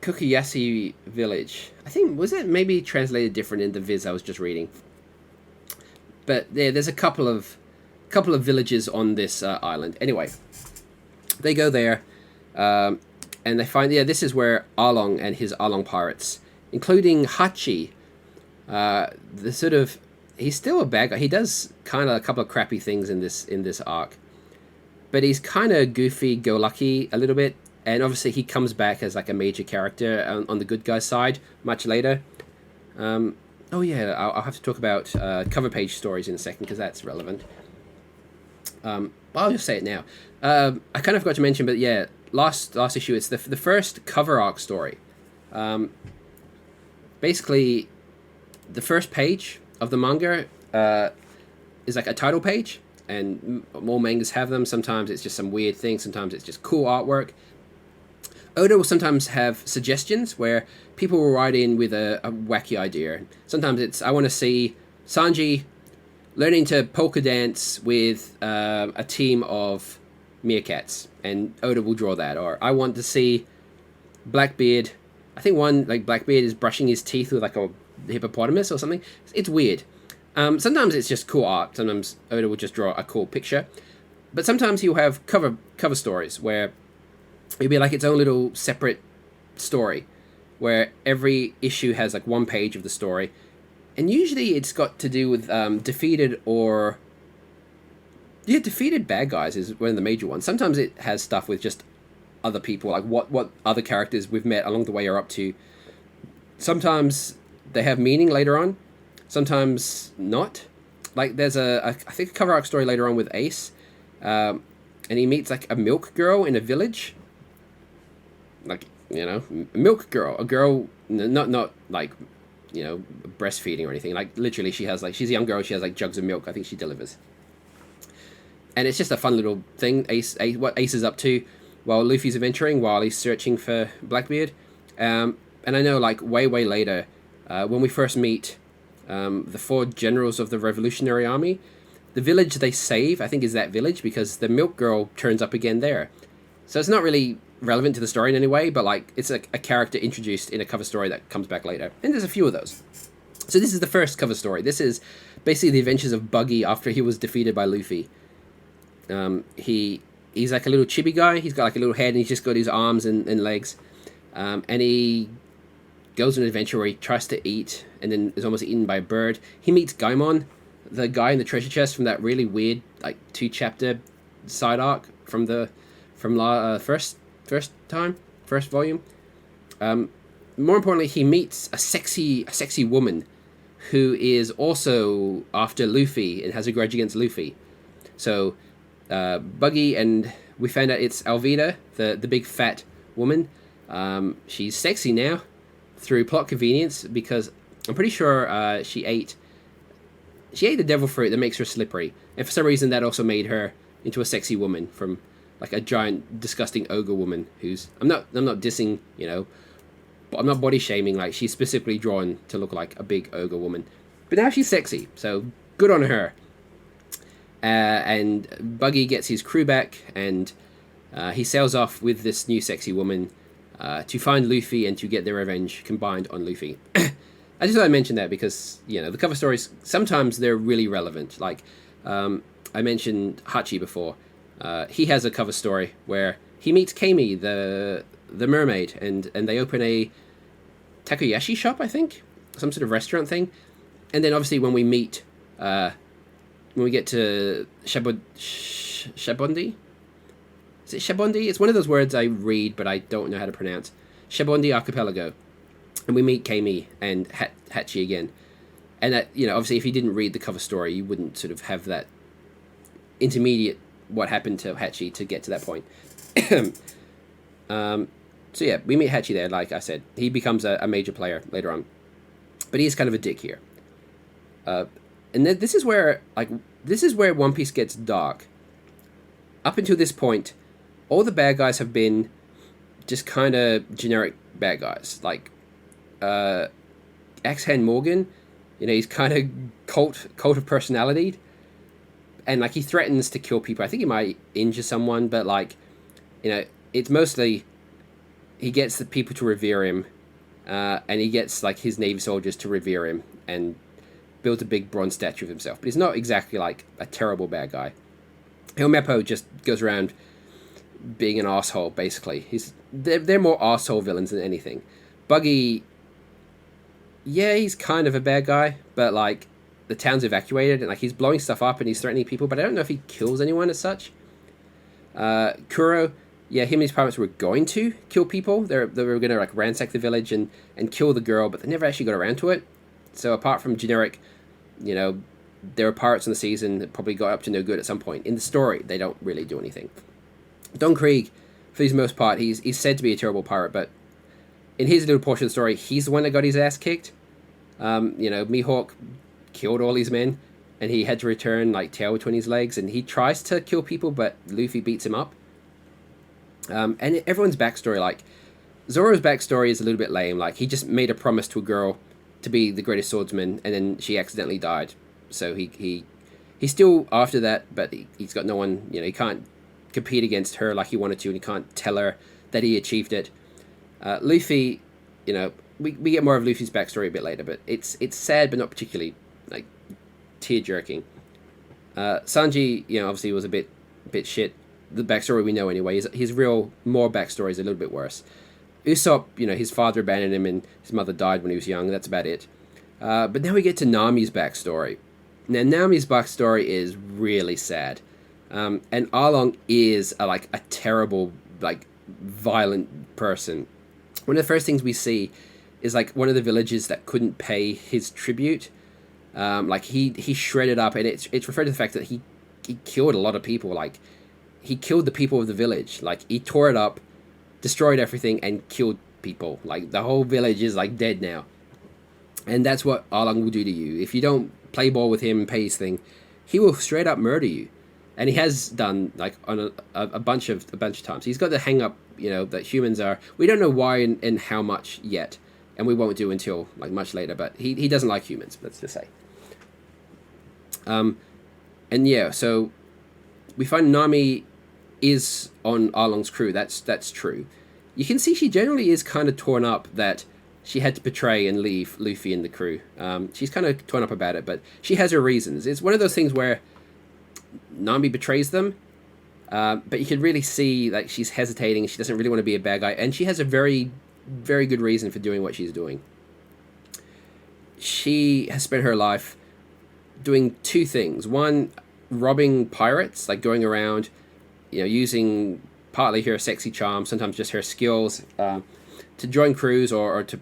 Kukuyasi village. I think was it maybe translated different in the viz I was just reading. But yeah, there's a couple of villages on this island. Anyway, they go there, and they find this is where Arlong and his Arlong pirates, including Hachi, the sort of he's still a bad guy. He does kind of a couple of crappy things in this arc, but he's kind of goofy, go lucky a little bit. And obviously he comes back as like a major character on the good guy side much later. Oh yeah, I'll have to talk about cover page stories in a second because that's relevant. I'll just say it now. I kind of forgot to mention, but yeah, last issue, it's the first cover arc story. Basically, the first page of the manga is like a title page, and more mangas have them. Sometimes it's just some weird thing. Sometimes it's just cool artwork. Oda will sometimes have suggestions where people will write in with a wacky idea. Sometimes it's, I want to see Sanji learning to polka dance with a team of meerkats, and Oda will draw that. Or I want to see Blackbeard, I think one, like Blackbeard is brushing his teeth with like a hippopotamus or something. It's weird. Sometimes it's just cool art. Sometimes Oda will just draw a cool picture. But sometimes he'll have cover stories where it'll be like its own little separate story where every issue has like one page of the story, and usually it's got to do with defeated bad guys is one of the major ones. Sometimes it has stuff with just other people, like what other characters we've met along the way are up to. Sometimes they have meaning later on, sometimes not. Like there's I think a cover arc story later on with Ace, and he meets like a milk girl in a village. Like, a milk girl, a girl, not like, breastfeeding or anything. Like literally, she's a young girl. She has like jugs of milk. I think she delivers, and it's just a fun little thing. Ace what Ace is up to while Luffy's adventuring, while he's searching for Blackbeard. And I know, like way later, when we first meet the 4 generals of the Revolutionary Army, the village they save, I think, is that village because the milk girl turns up again there. So it's not really relevant to the story in any way, but like it's a character introduced in a cover story that comes back later, and there's a few of those. So this is the first cover story. This is basically the adventures of Buggy after he was defeated by Luffy. He's like a little chibi guy. He's got like a little head, and he's just got his arms and legs, and he goes on an adventure where he tries to eat and then is almost eaten by a bird. He meets Gaimon, the guy in the treasure chest from that really weird like 2-chapter side arc from first volume. More importantly, he meets a sexy woman who is also after Luffy and has a grudge against Luffy. So Buggy, and we found out it's Alvida, the big fat woman. She's sexy now through plot convenience because I'm pretty sure she ate the devil fruit that makes her slippery, and for some reason that also made her into a sexy woman from like a giant disgusting ogre woman who's I'm not dissing, but I'm not body shaming. Like she's specifically drawn to look like a big ogre woman, but now she's sexy, so good on her. And Buggy gets his crew back, and he sails off with this new sexy woman to find Luffy and to get their revenge combined on Luffy. I just thought I'd mention that because, the cover stories, sometimes they're really relevant. Like, I mentioned Hachi before. He has a cover story where he meets Kami, the mermaid, and they open a takoyashi shop, I think? Some sort of restaurant thing. And then obviously when we meet, when we get to Shabondi? Is it Shabondi? It's one of those words I read, but I don't know how to pronounce. Shabondi Archipelago. And we meet Kami and Hachi again. And that, obviously if you didn't read the cover story, you wouldn't sort of have that intermediate what happened to Hachi to get to that point. So yeah, we meet Hachi there, like I said. He becomes a major player later on. But he's kind of a dick here. And then this is where One Piece gets dark. Up until this point, all the bad guys have been just kind of generic bad guys. Like, Axe-Hand Morgan, he's kind of cult of personality. And, like, he threatens to kill people. I think he might injure someone, but, like, it's mostly he gets the people to revere him, and he gets like his Navy soldiers to revere him and builds a big bronze statue of himself. But he's not exactly like a terrible bad guy. Helmeppo just goes around being an asshole, basically. They're more asshole villains than anything. Buggy, yeah, he's kind of a bad guy, but like the town's evacuated and like he's blowing stuff up and he's threatening people, but I don't know if he kills anyone as such. Kuro, yeah, him and his pirates were going to kill people. They were going to like ransack the village and kill the girl, but they never actually got around to it. So apart from generic, there are pirates on the season that probably got up to no good at some point. In the story, they don't really do anything. Don Krieg, for the most part, he's said to be a terrible pirate, but in his little portion of the story, he's the one that got his ass kicked. Mihawk killed all his men, and he had to return like tail between his legs, and he tries to kill people, but Luffy beats him up. And everyone's backstory, like Zoro's backstory is a little bit lame. Like he just made a promise to a girl to be the greatest swordsman, and then she accidentally died. So he's still after that, but he's got no one. He can't compete against her like he wanted to, and he can't tell her that he achieved it. Luffy, we get more of Luffy's backstory a bit later, but it's sad, but not particularly like tear jerking. Sanji, obviously was a bit shit. The backstory we know anyway. His real more backstory is a little bit worse. Usopp, his father abandoned him and his mother died when he was young. That's about it. But now we get to Nami's backstory. Now Nami's backstory is really sad, and Arlong is a terrible, violent person. One of the first things we see is one of the villages that couldn't pay his tribute. He shredded up, and it's referred to the fact that he killed a lot of people. He killed the people of the village. He tore it up, destroyed everything, and killed people. The whole village is dead now. And that's what Arlong will do to you. If you don't play ball with him and pay his thing, he will straight up murder you. And he has done on a bunch of times. He's got the hang up, that humans are. We don't know why and how much yet, and we won't do until much later. But he doesn't like humans. Let's just say. And yeah, so we find Nami is on Arlong's crew. That's true. You can see she generally is kind of torn up that she had to betray and leave Luffy and the crew. She's kind of torn up about it, but she has her reasons. It's one of those things where Nami betrays them, but you can really see she's hesitating. She doesn't really want to be a bad guy, and she has a very, very good reason for doing what she's doing. She has spent her life doing two things. One, robbing pirates, going around, using partly her sexy charm, sometimes just her skills, to join crews or to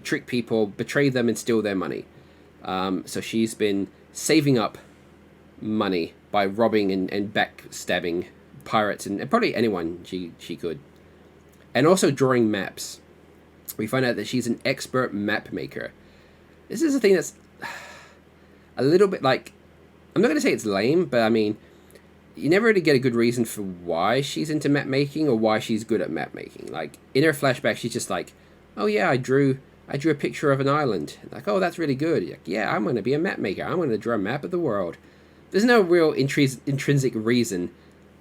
trick people, betray them, and steal their money. So she's been saving up money by robbing and backstabbing pirates and probably anyone she could. And also drawing maps. We find out that she's an expert map maker. This is a thing that's a little bit I'm not going to say it's lame, but I mean, you never really get a good reason for why she's into map making or why she's good at map making. In her flashback, she's just oh yeah, I drew a picture of an island. Oh, that's really good. Yeah, I'm going to be a map maker. I'm going to draw a map of the world. There's no real intrinsic reason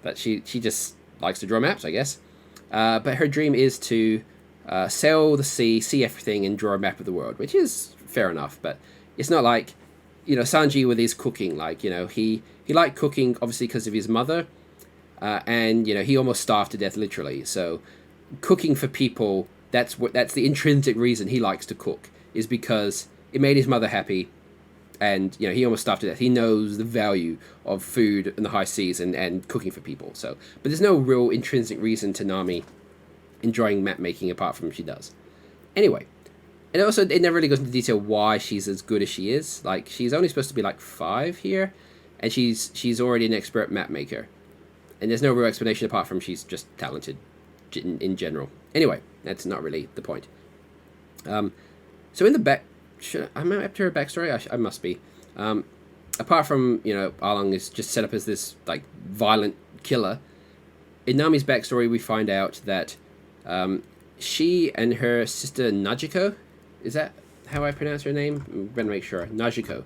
that she just likes to draw maps, I guess. But her dream is to sail the sea, see everything, and draw a map of the world, which is fair enough. But it's not Sanji with his cooking. He liked cooking obviously because of his mother, and he almost starved to death literally. So cooking for people, that's the intrinsic reason he likes to cook, is because it made his mother happy. And he almost starved to death. He knows the value of food in the high seas and cooking for people. So, but there's no real intrinsic reason to Nami enjoying map making apart from she does. Anyway, and also it never really goes into detail why she's as good as she is. She's only supposed to be 5 here, and she's already an expert map maker. And there's no real explanation apart from she's just talented in general. Anyway, that's not really the point. So in the back. Am I up to her backstory? I must be. Apart from, Arlong is just set up as this, violent killer. In Nami's backstory, we find out that she and her sister Najiko, is that how I pronounce her name? I'm going to make sure. Najiko.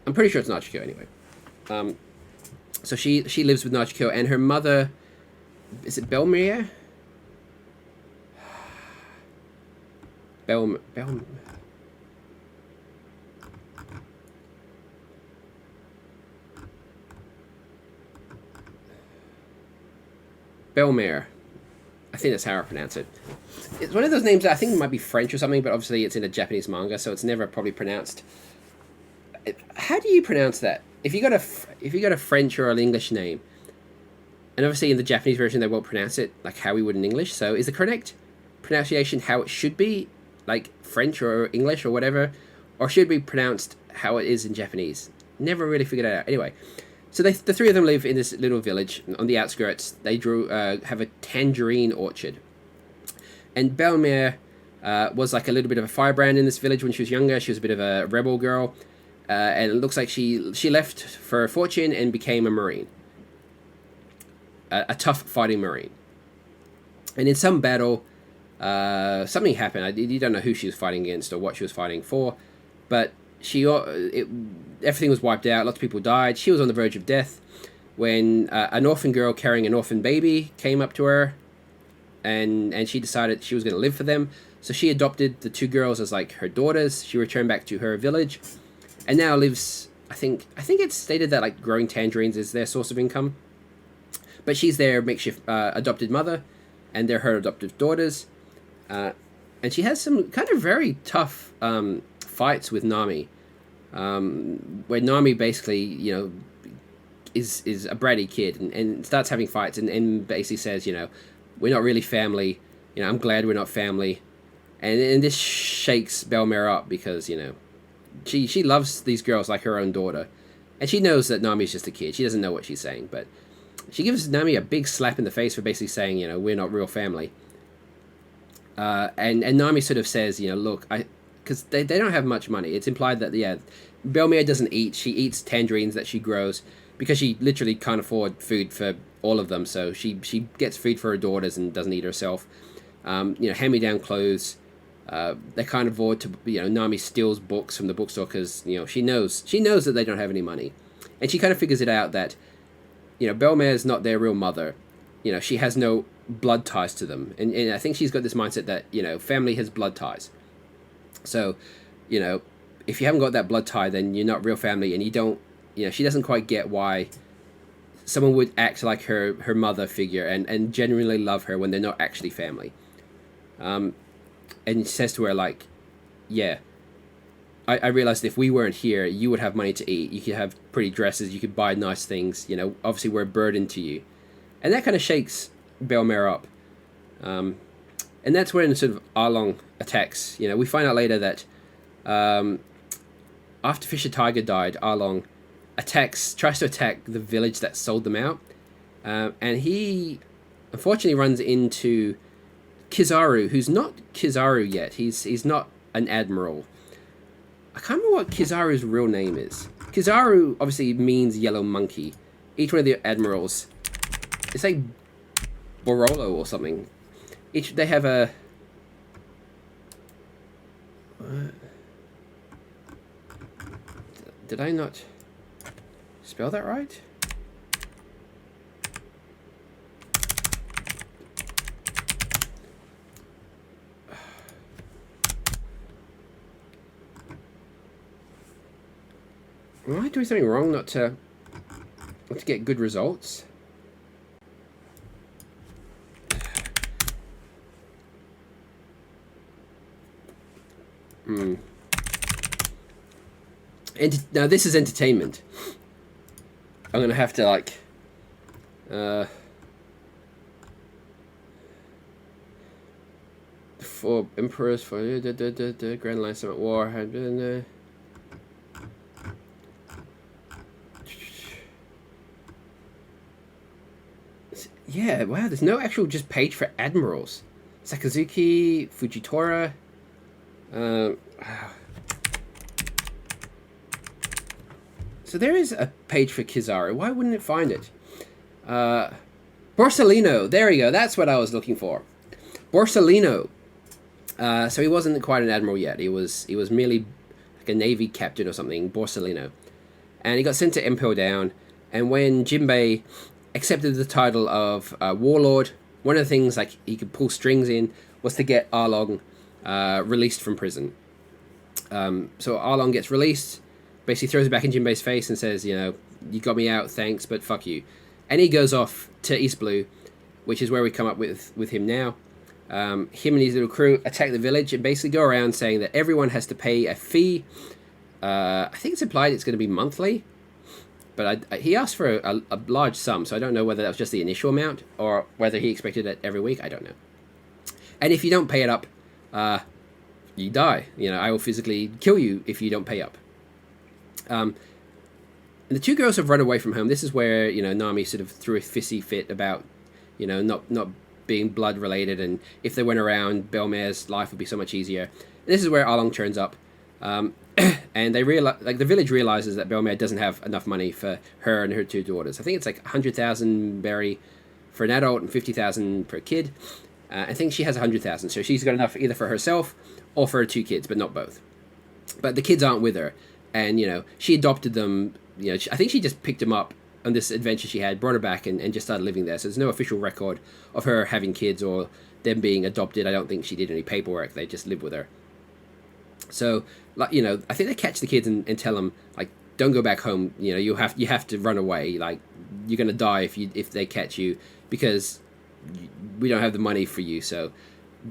I'm pretty sure it's Nachiko anyway. So she lives with Nachiko, and her mother, is it Belmere? Bel Belmere. I think that's how I pronounce it. It's one of those names that I think it might be French or something, but obviously it's in a Japanese manga, so it's never probably pronounced. How do you pronounce that? If you got a French or an English name, and obviously in the Japanese version they won't pronounce it like how we would in English. So is the correct pronunciation how it should be, like French or English or whatever, or should it be pronounced how it is in Japanese? Never really figured it out. Anyway, so the three of them live in this little village on the outskirts. They have a tangerine orchard, and Belmere was like a little bit of a firebrand in this village when she was younger. She was a bit of a rebel girl. And it looks like she left for a fortune and became a Marine. A tough fighting Marine. And in some battle, something happened. You don't know who she was fighting against or what she was fighting for. But everything was wiped out. Lots of people died. She was on the verge of death when an orphan girl carrying an orphan baby came up to her. And she decided she was going to live for them. So she adopted the two girls as like her daughters. She returned back to her village. And now lives, I think it's stated that like growing tangerines is their source of income. But she's their makeshift adopted mother, and they're her adoptive daughters. And she has some kind of very tough fights with Nami, where Nami basically, is a bratty kid and starts having fights and basically says, we're not really family. I'm glad we're not family. And this shakes Belmere up because, she loves these girls like her own daughter. And she knows that Nami's just a kid. She doesn't know what she's saying. But she gives Nami a big slap in the face for basically saying, we're not real family. And Nami sort of says, look, because they don't have much money. It's implied that, Belmere doesn't eat. She eats tangerines that she grows because she literally can't afford food for all of them. So she gets food for her daughters and doesn't eat herself. Hand-me-down clothes. They can't afford to, Nami steals books from the bookstore because, she knows that they don't have any money. And she kind of figures it out that, Belmere's not their real mother. She has no blood ties to them. And I think she's got this mindset that, family has blood ties. So, if you haven't got that blood tie, then you're not real family. And you don't, she doesn't quite get why someone would act like her mother figure and genuinely love her when they're not actually family. And he says to her, like, I realized if we weren't here, you would have money to eat. You could have pretty dresses. You could buy nice things. Obviously we're a burden to you. And that kind of shakes Belmere up. And that's when sort of Arlong attacks. We find out later that after Fisher Tiger died, Arlong tries to attack the village that sold them out. And he unfortunately runs into Kizaru, who's not Kizaru yet. He's not an admiral. I can't remember what Kizaru's real name is. Kizaru obviously means yellow monkey. Each one of the admirals, it's like Borolo or something. They have a... Did I not spell that right? Am I doing something wrong not to get good results? And now this is entertainment. I'm gonna have to like for emperors for the Grand Line Summit War had been yeah, wow, there's no actual just page for admirals. Sakazuki, Fujitora. Wow. So there is a page for Kizaru. Why wouldn't it find it? Borsellino. There we go. That's what I was looking for. Borsellino. So he wasn't quite an admiral yet. He was merely like a navy captain or something. Borsellino. and he got sent to Impel Down. And when Jinbei accepted the title of warlord, one of the things like he could pull strings in was to get Arlong released from prison. So Arlong gets released, basically throws it back in Jinbei's face and says, you got me out, thanks, but fuck you. And he goes off to East Blue, which is where we come up with him now. Him and his little crew attack the village and basically go around saying that everyone has to pay a fee. I think it's implied it's going to be monthly, but he asked for a large sum, so I don't know whether that was just the initial amount or whether he expected it every week. I don't know. And if you don't pay it up, you die. I will physically kill you if you don't pay up. And the two girls have run away from home. This is where Nami sort of threw a fissy fit about not being blood related, and if they went around, Belmare's life would be so much easier. And this is where Arlong turns up, and they realize, like, the village realizes that Belmare doesn't have enough money for her and her two daughters. I think it's like 100,000 berry for an adult and 50,000 per kid. I think she has 100,000, so she's got enough either for herself or for her two kids, but not both. But the kids aren't with her, and she adopted them. I think she just picked them up on this adventure she had, brought her back, and just started living there. So there's no official record of her having kids or them being adopted. I don't think she did any paperwork. They just lived with her. So, I think they catch the kids and tell them, like, don't go back home. You have to run away. Like, you're gonna die if they catch you, because we don't have the money for you. So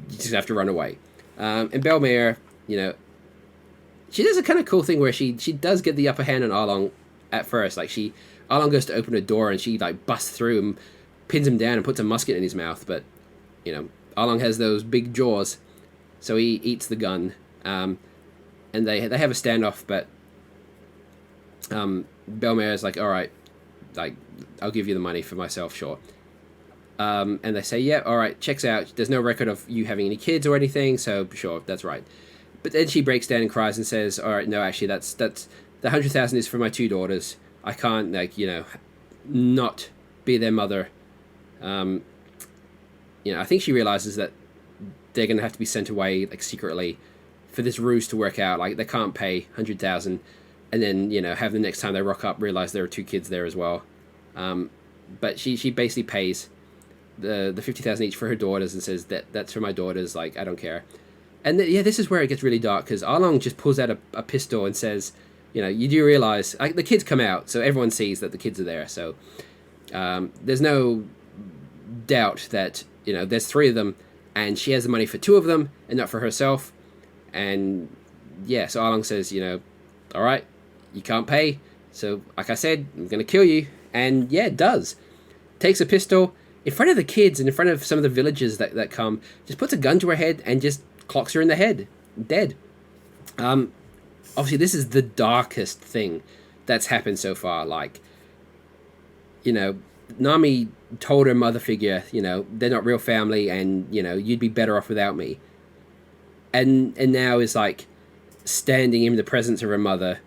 you just have to run away. And Belmare, she does a kind of cool thing where she does get the upper hand on Arlong at first. Like, Arlong goes to open a door and she like busts through him, pins him down and puts a musket in his mouth. But, Arlong has those big jaws, so he eats the gun. And they have a standoff, but Belmare is like, all right, like, I'll give you the money for myself, sure. And they say, yeah, all right, checks out. There's no record of you having any kids or anything, so sure, that's right. But then she breaks down and cries and says, all right, no, actually, that's the 100,000 is for my two daughters. I can't, not be their mother. I think she realizes that they're going to have to be sent away, like, secretly for this ruse to work out. Like, they can't pay 100,000 and then, have the next time they rock up realize there are two kids there as well. But she basically pays the 50,000 each for her daughters and says that's for my daughters. Like, I don't care. And this is where it gets really dark, because Arlong just pulls out a pistol and says, you do realize, like, the kids come out, so everyone sees that the kids are there. So there's no doubt that, there's three of them, and she has the money for two of them and not for herself. And so Arlong says, all right, you can't pay. So, like I said, I'm going to kill you. And it does. Takes a pistol in front of the kids and in front of some of the villagers that come, just puts a gun to her head and just clocks her in the head. Dead. Obviously, this is the darkest thing that's happened so far. Like, Nami told her mother figure, they're not real family, and, you'd be better off without me. And now is, like, standing in the presence of her mother,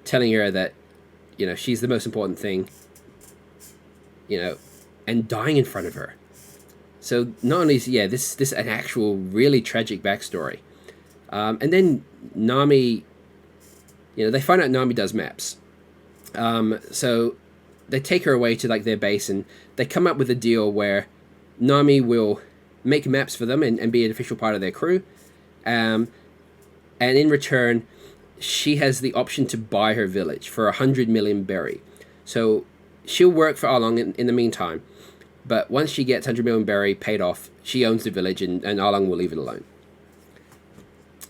telling her that, she's the most important thing, and dying in front of her. So not only is, this an actual really tragic backstory. And then Nami, they find out Nami does maps. So they take her away to, like, their base, and they come up with a deal where Nami will make maps for them and be an official part of their crew. And in return, she has the option to buy her village for 100 million berry. So she'll work for Arlong in the meantime. But once she gets 100 million berry paid off, she owns the village, and Arlong will leave it alone.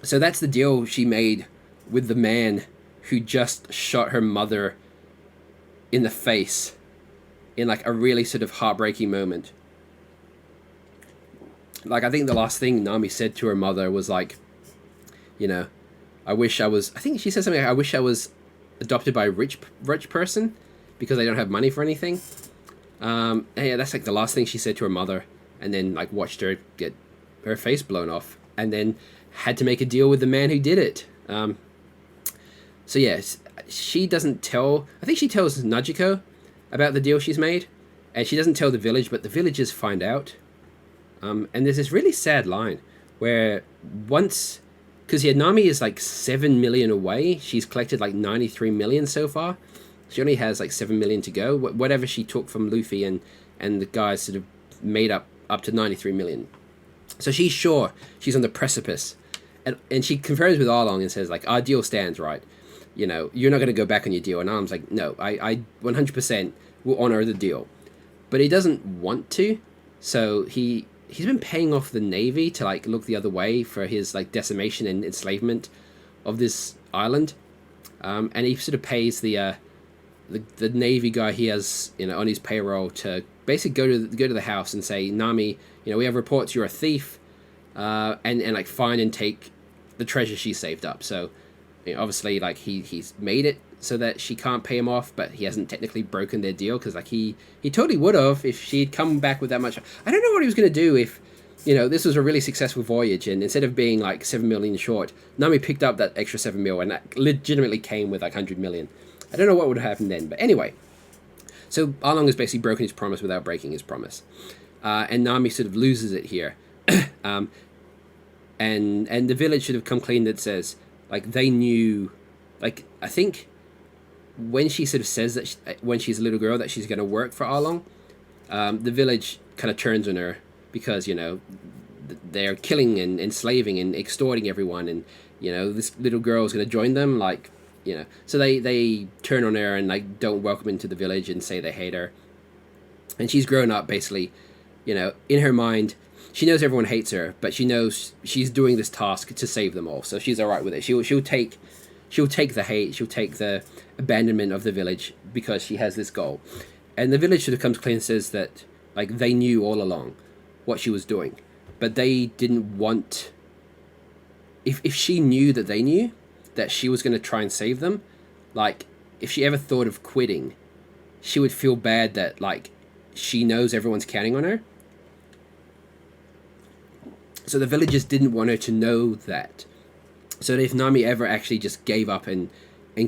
So that's the deal she made with the man who just shot her mother in the face in, like, a really sort of heartbreaking moment. Like, I think the last thing Nami said to her mother was, like, I think she said something like, I wish I was adopted by a rich person because I don't have money for anything. That's, like, the last thing she said to her mother, and then, like, watched her get her face blown off, and then had to make a deal with the man who did it. So yes, she doesn't tell, I think she tells Najiko about the deal she's made, and she doesn't tell the village, but the villagers find out. And there's this really sad line where once because yeah, Nami is like 7 million away. She's collected like 93 million so far. She only has like 7 million to go. Whatever she took from Luffy and the guys sort of made up to 93 million. So she's sure she's on the precipice, and she confirms with Arlong and says like, our deal stands, right? You know, you're not going to go back on your deal. And Arlong's like, no, I 100% will honor the deal, but he doesn't want to. So he's been paying off the Navy to like look the other way for his like decimation and enslavement of this island, and he sort of pays the Navy guy he has, you know, on his payroll to basically go to the house and say, Nami, you know, we have reports you're a thief, and like find and take the treasure she saved up. So, you know, obviously, like he's made it so that she can't pay him off, but he hasn't technically broken their deal, because like he totally would have if she'd come back with that much. I don't know what he was going to do if, you know, this was a really successful voyage, and instead of being like 7 million short, Nami picked up that extra 7 mil, and that legitimately came with like 100 million. I don't know what would have happened then, but anyway. So Arlong has basically broken his promise without breaking his promise, and Nami sort of loses it here, and the village should have come clean that says like they knew, like I think when she sort of says that when she's a little girl that she's going to work for Arlong, the village kind of turns on her because, you know, they're killing and enslaving and extorting everyone, and you know this little girl is going to join them, like. You know, so they turn on her and like don't welcome into the village and say they hate her. And she's grown up basically, you know, in her mind, she knows everyone hates her, but she knows she's doing this task to save them all. So she's all right with it. She'll take the hate, she'll take the abandonment of the village because she has this goal. And the village sort of comes clean and says that like they knew all along what she was doing, but they didn't want. If she knew that they knew that she was going to try and save them, like if she ever thought of quitting, she would feel bad that like she knows everyone's counting on her. So the villagers didn't want her to know that, so that if Nami ever actually just gave up and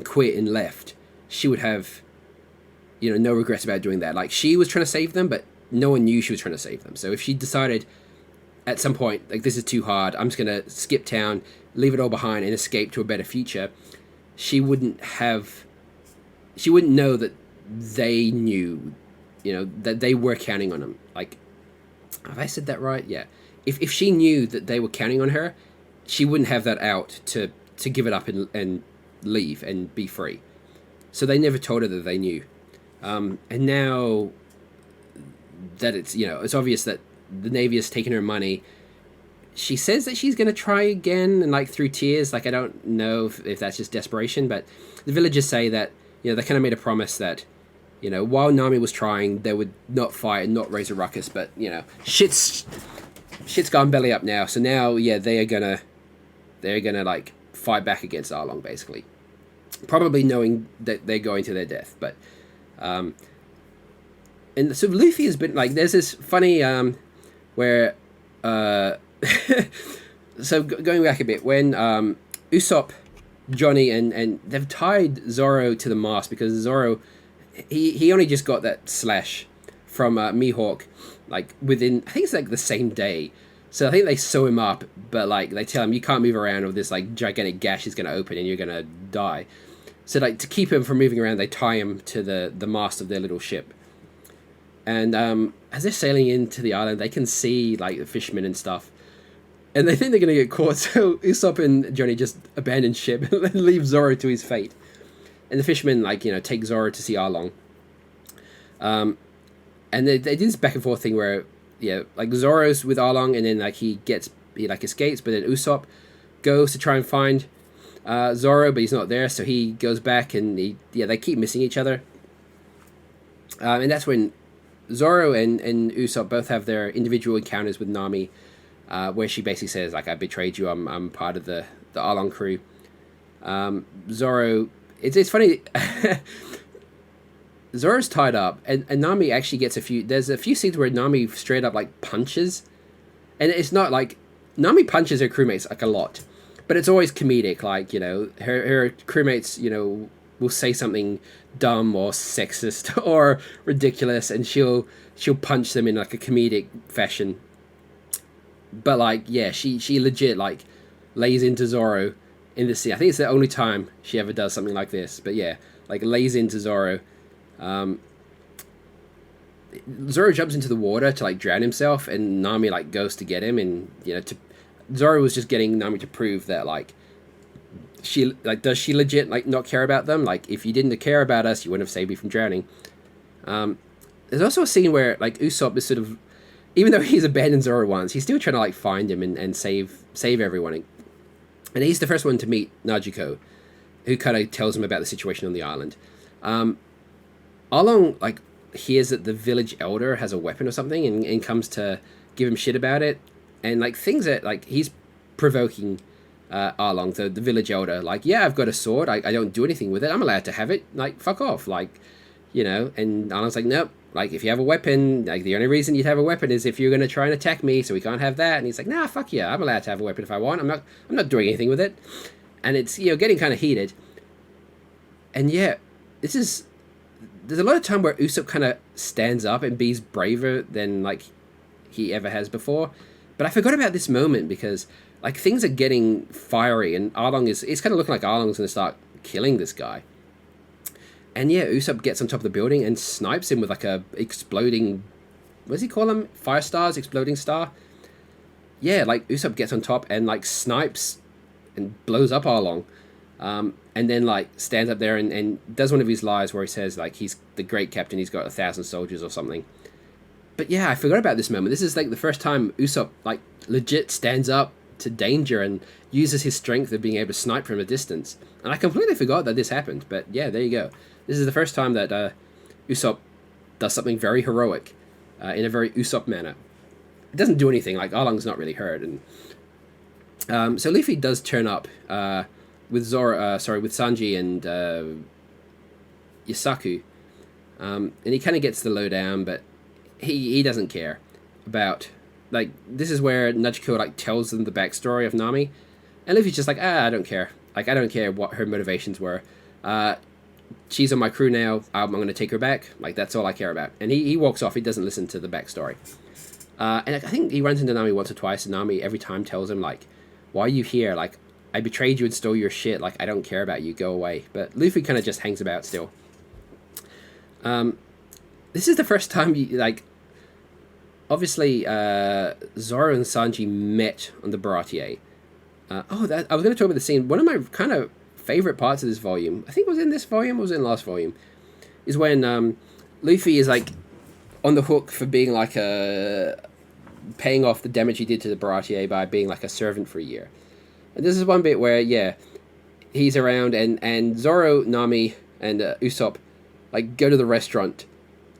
quit and left, she would have, you know, no regrets about doing that. Like she was trying to save them, but no one knew she was trying to save them. So if she decided at some point like this is too hard, I'm just going to skip town, leave it all behind and escape to a better future, she wouldn't know that they knew, you know, that they were counting on them. Like, have I said that right? Yeah. If she knew that they were counting on her, she wouldn't have that out to give it up and leave and be free. So they never told her that they knew. And now that it's, you know, it's obvious that the Navy has taken her money, she says that she's going to try again, and like through tears, like I don't know if that's just desperation, but the villagers say that, you know, they kind of made a promise that, you know, while Nami was trying, they would not fight and not raise a ruckus, but, you know, shit's gone belly up now, so now, yeah, they're gonna like fight back against Arlong, basically. Probably knowing that they're going to their death, but, and so Luffy has been, like, there's this funny, where, so going back a bit, when Usopp, Johnny, and they've tied Zoro to the mast because Zoro, he only just got that slash from Mihawk, like within, I think it's like the same day. So I think they sew him up, but like they tell him you can't move around or this like gigantic gash is going to open and you're going to die. So like to keep him from moving around, they tie him to the mast of their little ship. And as they're sailing into the island, they can see like the fishermen and stuff. And they think they're going to get caught, so Usopp and Johnny just abandon ship and leave Zoro to his fate. And the fishermen, like, you know, take Zoro to see Arlong. And they do this back and forth thing where, yeah, like Zoro's with Arlong, and then like he escapes, but then Usopp goes to try and find Zoro, but he's not there, so he goes back, and they keep missing each other. And that's when Zoro and Usopp both have their individual encounters with Nami, where she basically says, like, I betrayed you, I'm part of the Arlong crew. Zoro, it's funny, Zoro's tied up, and Nami actually gets there's a few scenes where Nami straight up, like, punches, and it's not, like, Nami punches her crewmates, like, a lot, but it's always comedic, like, you know, her crewmates, you know, will say something dumb or sexist or ridiculous, and she'll punch them in, like, a comedic fashion. But, like, yeah, she legit, like, lays into Zoro in the sea. I think it's the only time she ever does something like this. But yeah, like lays into Zoro. Um, Zoro jumps into the water to like drown himself, and Nami like goes to get him, and Zoro was just getting Nami to prove that like does she legit like not care about them? Like if you didn't care about us, you wouldn't have saved me from drowning. There's also a scene where like Usopp is sort of, even though he's abandoned Zoro once, he's still trying to like find him and save everyone. And he's the first one to meet Najiko, who kind of tells him about the situation on the island. Arlong like hears that the village elder has a weapon or something, and comes to give him shit about it, and like things that like he's provoking Arlong, the village elder, like, yeah, I've got a sword, I don't do anything with it, I'm allowed to have it, like fuck off, like, and Arlong's like, nope, like if you have a weapon, like the only reason you'd have a weapon is if you're going to try and attack me, so we can't have that. And he's like, nah, fuck yeah, I'm allowed to have a weapon if I want, I'm not doing anything with it. And it's getting kind of heated. And yeah, there's a lot of time where Usopp kind of stands up and be's braver than like he ever has before. But I forgot about this moment because like things are getting fiery, and Arlong it's kind of looking like Arlong's going to start killing this guy. And yeah, Usopp gets on top of the building and snipes him with like a exploding, what does he call them? Fire stars, exploding star. Yeah, like Usopp gets on top and like snipes and blows up Arlong. And then like stands up there and does one of his lies where he says like he's the great captain, he's got 1,000 soldiers or something. But yeah, I forgot about this moment. This is like the first time Usopp like legit stands up to danger and uses his strength of being able to snipe from a distance. And I completely forgot that this happened. But yeah, there you go. This is the first time that Usopp does something very heroic in a very Usopp manner. It doesn't do anything. Like Arlong's not really hurt, and so Luffy does turn up with with Sanji and Yasaku, and he kind of gets the lowdown, but he doesn't care about, like, this is where Najiko like tells them the backstory of Nami, and Luffy's just like, I don't care. Like I don't care what her motivations were. She's on my crew now. I'm going to take her back. Like that's all I care about. And he walks off. He doesn't listen to the backstory. And I think he runs into Nami once or twice, and Nami every time tells him like, why are you here? Like I betrayed you and stole your shit. Like I don't care about you. Go away. But Luffy kind of just hangs about still. This is the first time obviously Zoro and Sanji met on the Baratie. I was going to talk about the scene. One of my kind of favorite parts of this volume, I think it was in this volume or was in last volume, is when Luffy is like on the hook for being like paying off the damage he did to the Baratie by being like a servant for a year. And this is one bit where he's around and Zoro, Nami, and Usopp like go to the restaurant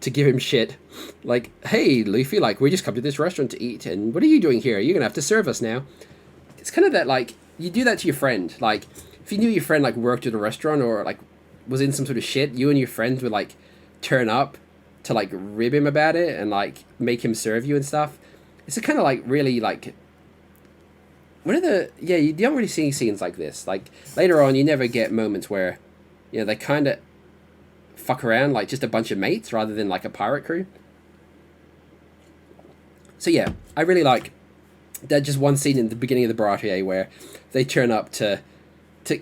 to give him shit, like, hey Luffy, like we just come to this restaurant to eat, and what are you doing here? You're gonna have to serve us now. It's kind of that, like, you do that to your friend. Like if you knew your friend like worked at a restaurant or like was in some sort of shit, you and your friends would like turn up to like rib him about it and like make him serve you and stuff. It's a kind of like really like one of the you don't really see scenes like this. Like later on, you never get moments where they kind of fuck around like just a bunch of mates rather than like a pirate crew. So yeah, I really like that just one scene in the beginning of the Baratie where they turn up to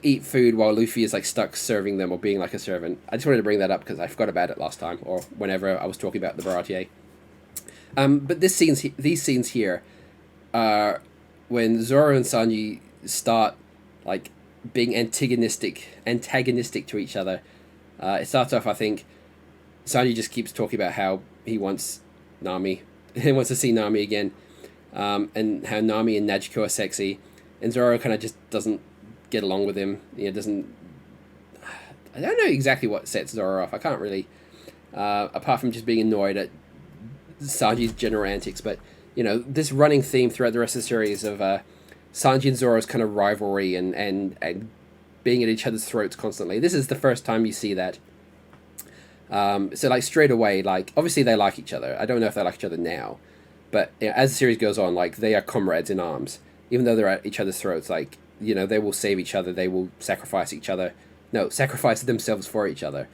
eat food while Luffy is like stuck serving them or being like a servant. I just wanted to bring that up because I forgot about it last time or whenever I was talking about the Baratie. But these scenes here are when Zoro and Sanji start like being antagonistic to each other. It starts off, I think, Sanji just keeps talking about how he wants Nami, he wants to see Nami again, and how Nami and Najiko are sexy, and Zoro kind of just doesn't get along with him. I don't know exactly what sets Zoro off. I can't really, apart from just being annoyed at Sanji's general antics, but this running theme throughout the rest of the series of Sanji and Zoro's kind of rivalry and being at each other's throats constantly. This is the first time you see that. So like straight away, like obviously they like each other. I don't know if they like each other now, but as the series goes on, like they are comrades in arms, even though they're at each other's throats. Like they will save each other. They will sacrifice themselves for each other.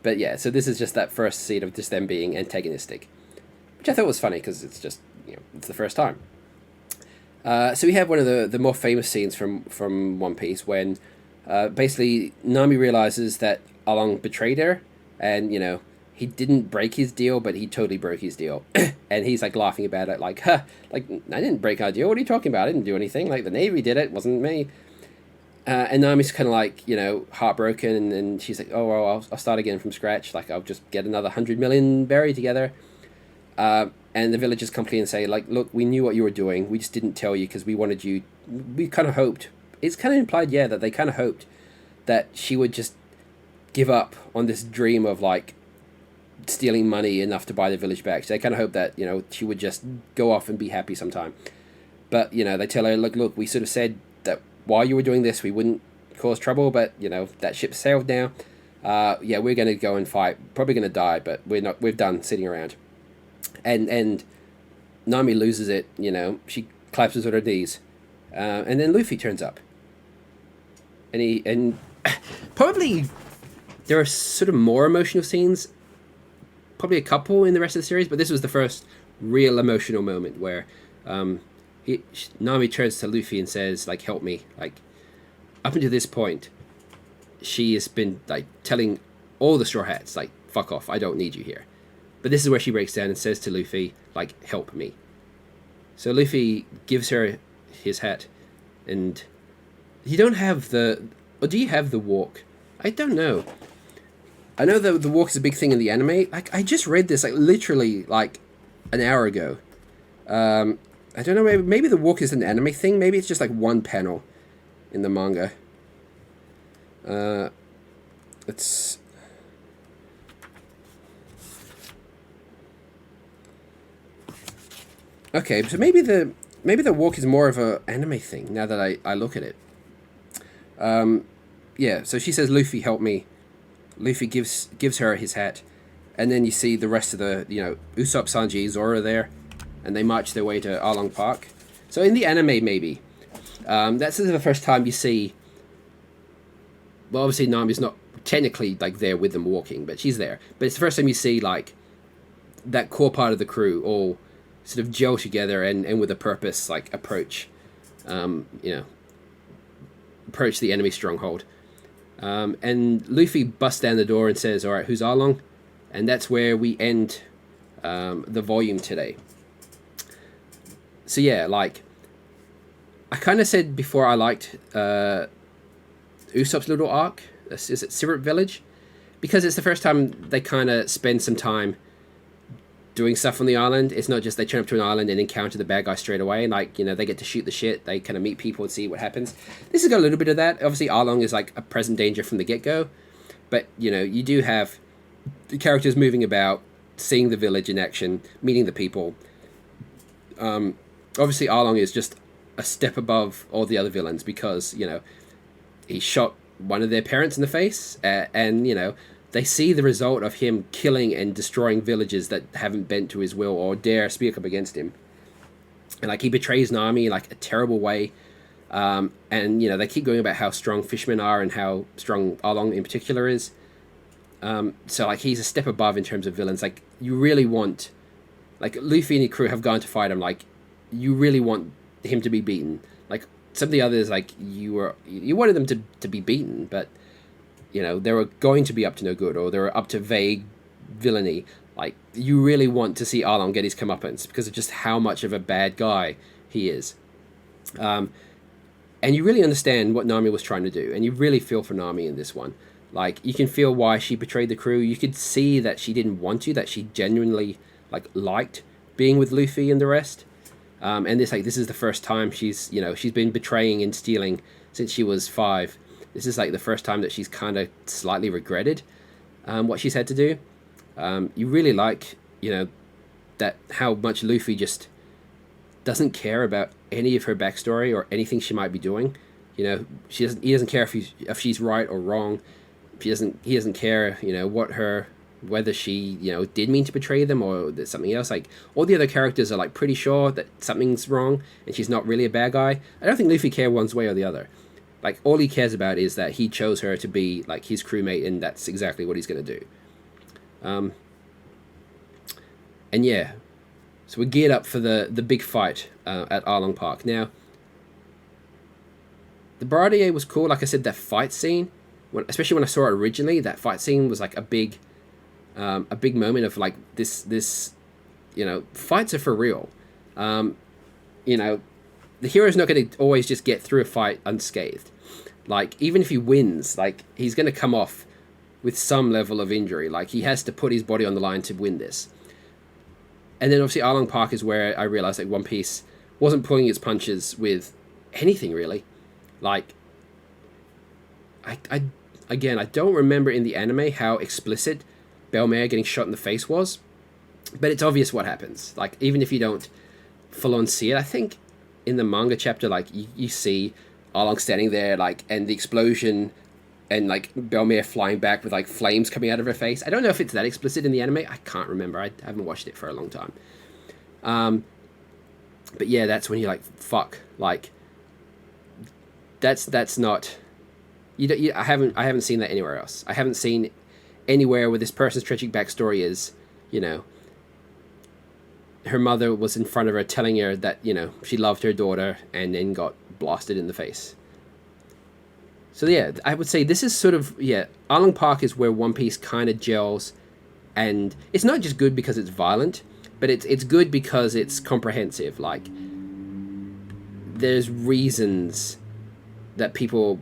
But yeah, so this is just that first scene of just them being antagonistic, which I thought was funny because it's just it's the first time. So we have one of the more famous scenes from One Piece when basically Nami realizes that Along betrayed her, and he didn't break his deal, but he totally broke his deal, and he's like laughing about it, like, "Huh, like I didn't break our deal. What are you talking about? I didn't do anything. Like the Navy did it, wasn't me." And Nami's kind of like heartbroken, and she's like, "Oh well, I'll start again from scratch. Like I'll just get another 100 million berry together." And the villagers come clean and say, like, "Look, we knew what you were doing. We just didn't tell you because we wanted you. We kind of hoped. It's kind of implied, yeah, that they kind of hoped that she would just give up on this dream of like stealing money enough to buy the village back. So they kind of hope that she would just go off and be happy sometime. But they tell her, look, we sort of said that while you were doing this, we wouldn't cause trouble, but that ship sailed now. Yeah, we're gonna go and fight. Probably gonna die, but we're done sitting around." And Nami loses it. She collapses on her knees, and then Luffy turns up, and probably there are sort of more emotional scenes, probably a couple in the rest of the series, but this was the first real emotional moment where Nami turns to Luffy and says, like, "Help me." Like, up until this point, she has been like telling all the Straw Hats, like, "Fuck off, I don't need you here." But this is where she breaks down and says to Luffy, like, "Help me." So Luffy gives her his hat, and you don't have or do you have the walk? I don't know. I know that the walk is a big thing in the anime. Like, I just read this, like, literally, like, an hour ago. I don't know, maybe the walk is an anime thing. Maybe it's just, like, one panel in the manga. It's... Okay, so maybe the walk is more of a anime thing now that I look at it. Yeah, so she says, "Luffy, help me." Luffy gives her his hat, and then you see the rest of the Usopp, Sanji, Zoro there, and they march their way to Arlong Park. So in the anime, maybe that's the first time you see. Well, obviously Nami's not technically like there with them walking, but she's there. But it's the first time you see like that core part of the crew all sort of gel together and with a purpose, like approach the enemy stronghold. And Luffy busts down the door and says, "All right, who's Arlong?" And that's where we end the volume today. So yeah, like I kind of said before, I liked Usopp's little arc. Is it Syrup Village? Because it's the first time they kind of spend some time doing stuff on the island. It's not just they turn up to an island and encounter the bad guy straight away. And like, they get to shoot the shit. They kind of meet people and see what happens. This has got a little bit of that. Obviously, Arlong is like a present danger from the get-go. But, you do have the characters moving about, seeing the village in action, meeting the people. Obviously, Arlong is just a step above all the other villains because, he shot one of their parents in the face. And they see the result of him killing and destroying villages that haven't bent to his will or dare speak up against him. And like he betrays Nami in like a terrible way. And they keep going about how strong fishermen are and how strong Arlong in particular is. So like he's a step above in terms of villains. Like you really want, like Luffy and his crew have gone to fight him. Like you really want him to be beaten. Like some of the others, like you wanted them to be beaten, but they were going to be up to no good, or they were up to vague villainy. Like, you really want to see Arlong get his comeuppance because of just how much of a bad guy he is. And you really understand what Nami was trying to do, and you really feel for Nami in this one. Like, you can feel why she betrayed the crew. You could see that she didn't want to, that she genuinely, like, liked being with Luffy and the rest. And this is the first time she's been betraying and stealing since she was 5. This is like the first time that she's kind of slightly regretted what she's had to do. You really like, that how much Luffy just doesn't care about any of her backstory or anything she might be doing. He doesn't care if she's right or wrong. He doesn't care, whether she, did mean to betray them or there's something else. Like all the other characters are like pretty sure that something's wrong and she's not really a bad guy. I don't think Luffy cares one way or the other. Like, all he cares about is that he chose her to be, like, his crewmate, and that's exactly what he's going to do. And, yeah, So we're geared up for the big fight at Arlong Park. Now, the Baradier was cool. Like I said, that fight scene, especially when I saw it originally, that fight scene was like a big moment of like this, fights are for real. You know, the hero's not going to always just get through a fight unscathed. Like, even if he wins, like, he's going to come off with some level of injury. Like, he has to put his body on the line to win this. And then obviously Arlong Park is where I realized that One Piece wasn't pulling its punches with anything really. Like, again, I don't remember in the anime how explicit Belmare getting shot in the face was, but it's obvious what happens. Like, even if you don't full on see it, I think in the manga chapter, like, you see Arlong standing there, like, and the explosion, and like Belmare flying back with like flames coming out of her face. I don't know if it's that explicit in the anime. I can't remember. I haven't watched it for a long time. But yeah, that's when you're like, fuck, like, that's not. I haven't seen that anywhere else. I haven't seen anywhere where this person's tragic backstory is, her mother was in front of her telling her that, she loved her daughter and then got blasted in the face. So yeah, I would say this is sort of, Arlong Park is where One Piece kind of gels, and it's not just good because it's violent, but it's good because it's comprehensive. Like, there's reasons that people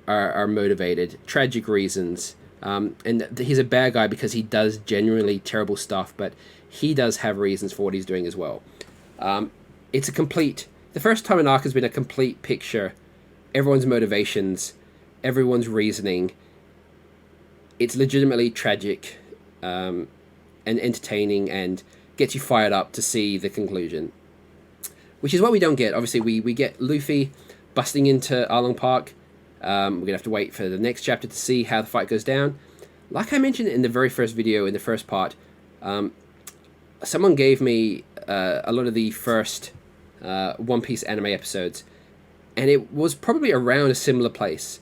are motivated, tragic reasons, and he's a bad guy because he does genuinely terrible stuff, but he does have reasons for what he's doing as well. It's the first time an arc has been a complete picture, everyone's motivations, everyone's reasoning. It's legitimately tragic and entertaining and gets you fired up to see the conclusion, which is what we don't get. Obviously, we get Luffy busting into Arlong Park. We're going to have to wait for the next chapter to see how the fight goes down. Like I mentioned in the very first video, in the first part, someone gave me a lot of the first One Piece anime episodes, and it was probably around a similar place.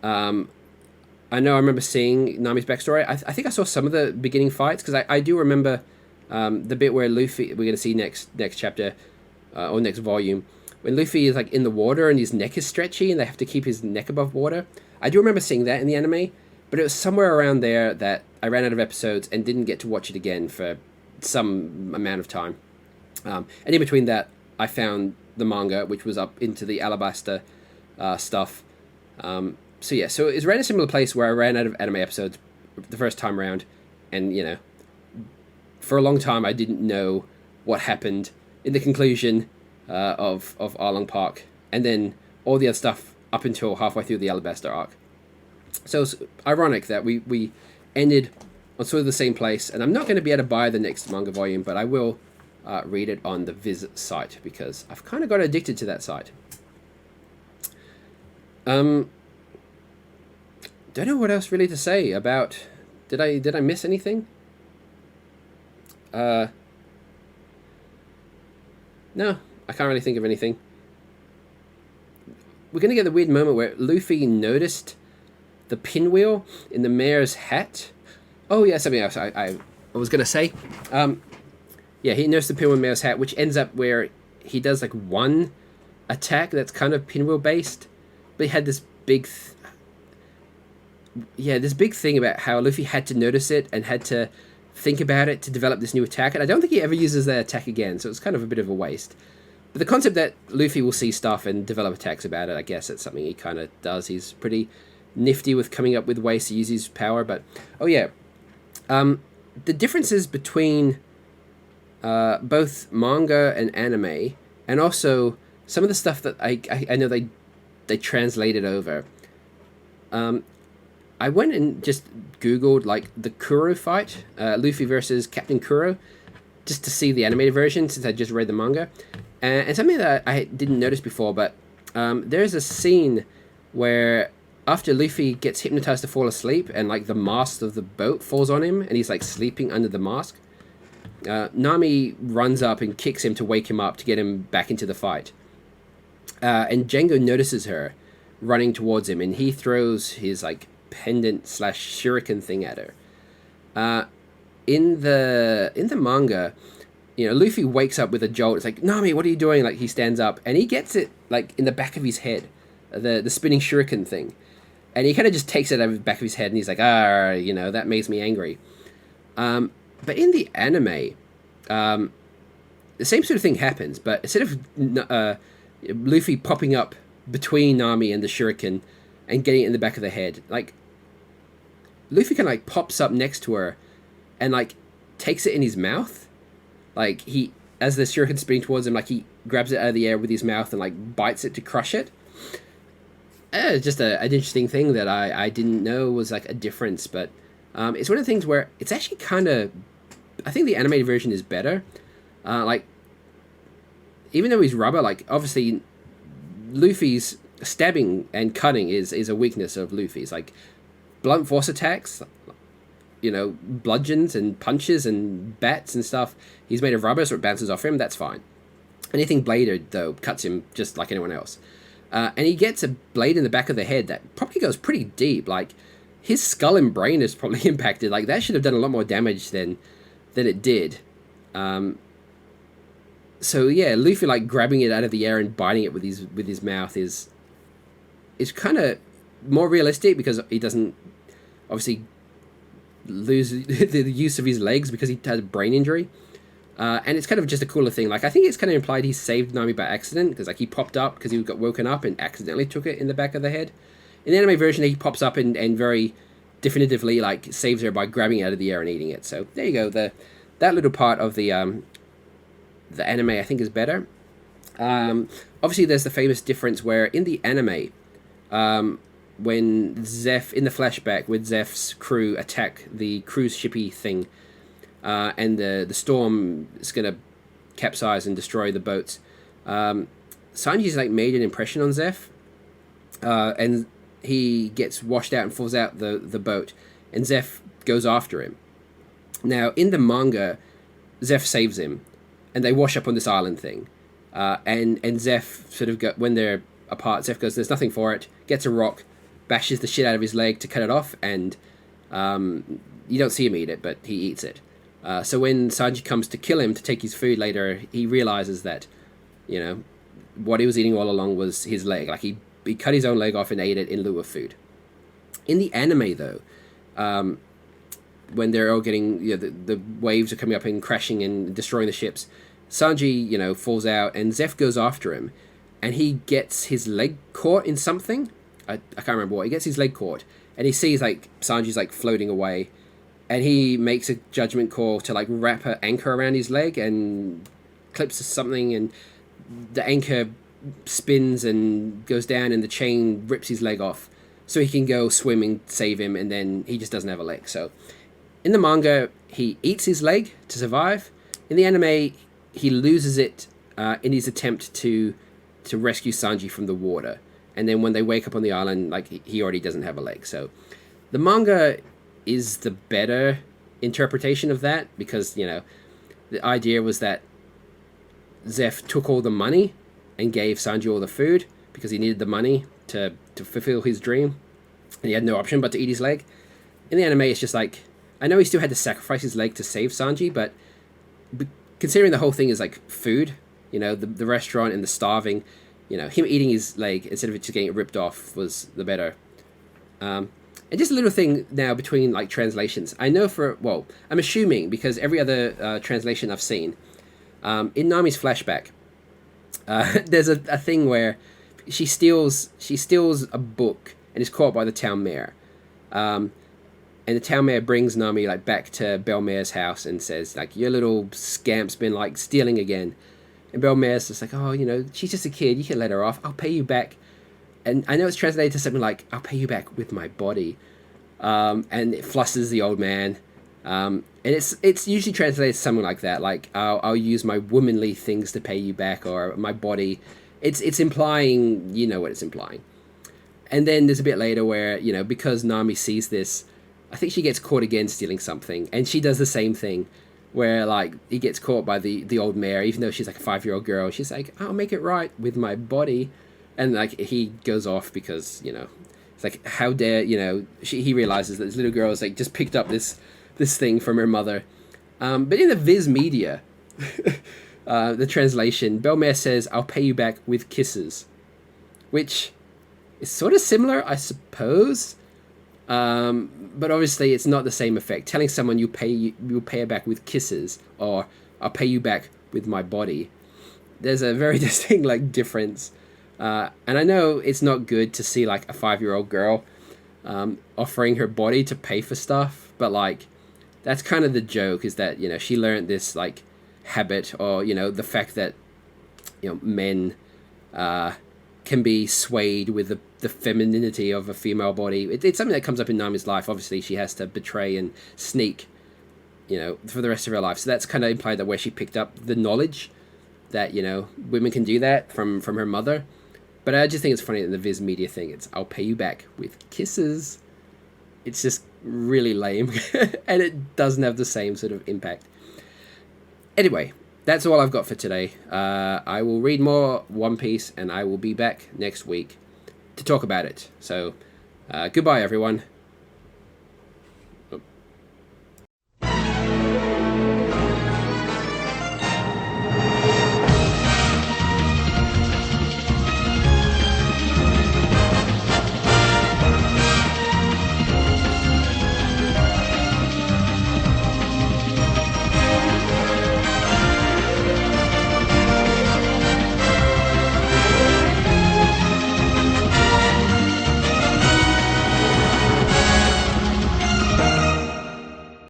I know I remember seeing Nami's backstory. I think I saw some of the beginning fights, because I do remember the bit where Luffy, we're going to see next chapter, or next volume, when Luffy is like in the water and his neck is stretchy and they have to keep his neck above water. I do remember seeing that in the anime, but it was somewhere around there that I ran out of episodes and didn't get to watch it again for some amount of time. And in between that, I found the manga, which was up into the Alabasta stuff. So it's around a similar place where I ran out of anime episodes the first time around, and for a long time I didn't know what happened in the conclusion of Arlong Park, and then all the other stuff up until halfway through the Alabasta arc. So it's ironic that we ended on sort of the same place, and I'm not going to be able to buy the next manga volume, but I will read it on the Viz site, because I've kind of got addicted to that site. Don't know what else really to say about. Did I miss anything? No, I can't really think of anything. We're gonna get the weird moment where Luffy noticed the pinwheel in the mayor's hat. Oh yeah, something else I was gonna say. He noticed the pinwheel in the mayor's hat, which ends up where he does like one attack that's kind of pinwheel based, but he had this big this big thing about how Luffy had to notice it and had to think about it to develop this new attack, and I don't think he ever uses that attack again, so it's kind of a bit of a waste. But the concept that Luffy will see stuff and develop attacks about it, I guess that's something he kind of does. He's pretty nifty with coming up with ways to use his power. But the differences between both manga and anime, and also some of the stuff that I know they translated over. I went and just Googled like the Kuro fight, Luffy versus Captain Kuro, just to see the animated version since I just read the manga. And something that I didn't notice before, but there's a scene where after Luffy gets hypnotized to fall asleep and like the mast of the boat falls on him and he's like sleeping under the mast, Nami runs up and kicks him to wake him up to get him back into the fight. And Django notices her running towards him, and he throws his like pendant / shuriken thing at her. In the manga, Luffy wakes up with a jolt. It's like, Nami, what are you doing? Like, he stands up and he gets it like in the back of his head, the spinning shuriken thing, and he kind of just takes it out of the back of his head and he's like, that makes me angry. But in the anime, the same sort of thing happens, but instead of Luffy popping up between Nami and the shuriken and getting it in the back of the head, like Luffy kind of like pops up next to her and like takes it in his mouth. Like as the shuriken's spinning towards him, like he grabs it out of the air with his mouth and like bites it to crush it. Just an interesting thing that I didn't know was like a difference, but it's one of the things where it's actually kind of, I think the animated version is better. Like, even though he's rubber, like obviously Luffy's stabbing and cutting is a weakness of Luffy's. Like blunt force attacks, bludgeons and punches and bats and stuff. He's made of rubber, so it bounces off him. That's fine. Anything bladed, though, cuts him just like anyone else. And he gets a blade in the back of the head that probably goes pretty deep. Like, his skull and brain is probably impacted. Like, that should have done a lot more damage than it did. So yeah, Luffy like grabbing it out of the air and biting it with his mouth is kind of more realistic because he doesn't obviously lose the use of his legs because he had a brain injury. And it's kind of just a cooler thing. Like, I think it's kind of implied he saved Nami by accident because like he popped up because he got woken up and accidentally took it in the back of the head. In the anime version, he pops up and very definitively like saves her by grabbing it out of the air and eating it. So there you go. That little part of the anime I think is better. Obviously, there's the famous difference where in the anime, when Zeph, in the flashback, with Zeph's crew attack the cruise shippy thing, and the storm is going to capsize and destroy the boats, Sanji's like made an impression on Zeph, and he gets washed out and falls out the boat, and Zeph goes after him. Now, in the manga, Zeph saves him, and they wash up on this island thing. And Zeph sort of when they're apart, Zeph goes, there's nothing for it, gets a rock, bashes the shit out of his leg to cut it off, and you don't see him eat it, but he eats it. So when Sanji comes to kill him to take his food later, he realizes that, what he was eating all along was his leg. Like, he cut his own leg off and ate it in lieu of food. In the anime, though, when they're all getting, the waves are coming up and crashing and destroying the ships, Sanji, falls out, and Zeph goes after him, and he gets his leg caught in something. I can't remember what. He gets his leg caught, and he sees, like, Sanji's, like, floating away, and he makes a judgment call to, like, wrap an anchor around his leg and clips something, and the anchor spins and goes down, and the chain rips his leg off, so he can go swim and save him, and then he just doesn't have a leg. So in the manga, he eats his leg to survive. In the anime, he loses it in his attempt to rescue Sanji from the water. And then when they wake up on the island, like, he already doesn't have a leg. So the manga is the better interpretation of that because, the idea was that Zeph took all the money and gave Sanji all the food because he needed the money to fulfill his dream. And he had no option but to eat his leg. In the anime, it's just like, I know he still had to sacrifice his leg to save Sanji, but considering the whole thing is like food, the restaurant and the starving, him eating his leg instead of it just getting it ripped off was the better. And just a little thing now between like translations. I know I'm assuming because every other translation I've seen, in Nami's flashback, there's a thing where she steals a book and is caught by the town mayor. And the town mayor brings Nami like back to Belmare's house and says like, your little scamp's been like stealing again. And Belmare's just like, oh, she's just a kid. You can let her off. I'll pay you back. And I know it's translated to something like, I'll pay you back with my body. And it flusters the old man. And it's usually translated to something like that. Like, I'll use my womanly things to pay you back, or my body. It's implying, what it's implying. And then there's a bit later where, because Nami sees this, I think she gets caught again stealing something, and she does the same thing, where like he gets caught by the old mayor, even though she's like a 5-year-old girl. She's like, I'll make it right with my body, and like he goes off because it's like, how dare he realizes that this little girl has like just picked up this thing from her mother. But in the Viz media, The translation, Belmare says, I'll pay you back with kisses. Which is sort of similar, I suppose. But obviously it's not the same effect. Telling someone you'll pay her back with kisses, or I'll pay you back with my body. There's a very distinct difference. And I know it's not good to see a 5-year-old girl offering her body to pay for stuff, but that's kind of the joke, is that she learned this habit, or the fact that men can be swayed with the femininity of a female body. It's something that comes up in Nami's life. Obviously she has to betray and sneak for the rest of her life, so that's kind of implied that where she picked up the knowledge that women can do that from her mother. But I just think it's funny that the Viz Media thing, it's I'll pay you back with kisses. It's just really lame. And it doesn't have the same sort of impact. Anyway, that's all I've got for today. I will read more One Piece, and I will be back next week to talk about it. So, goodbye, everyone.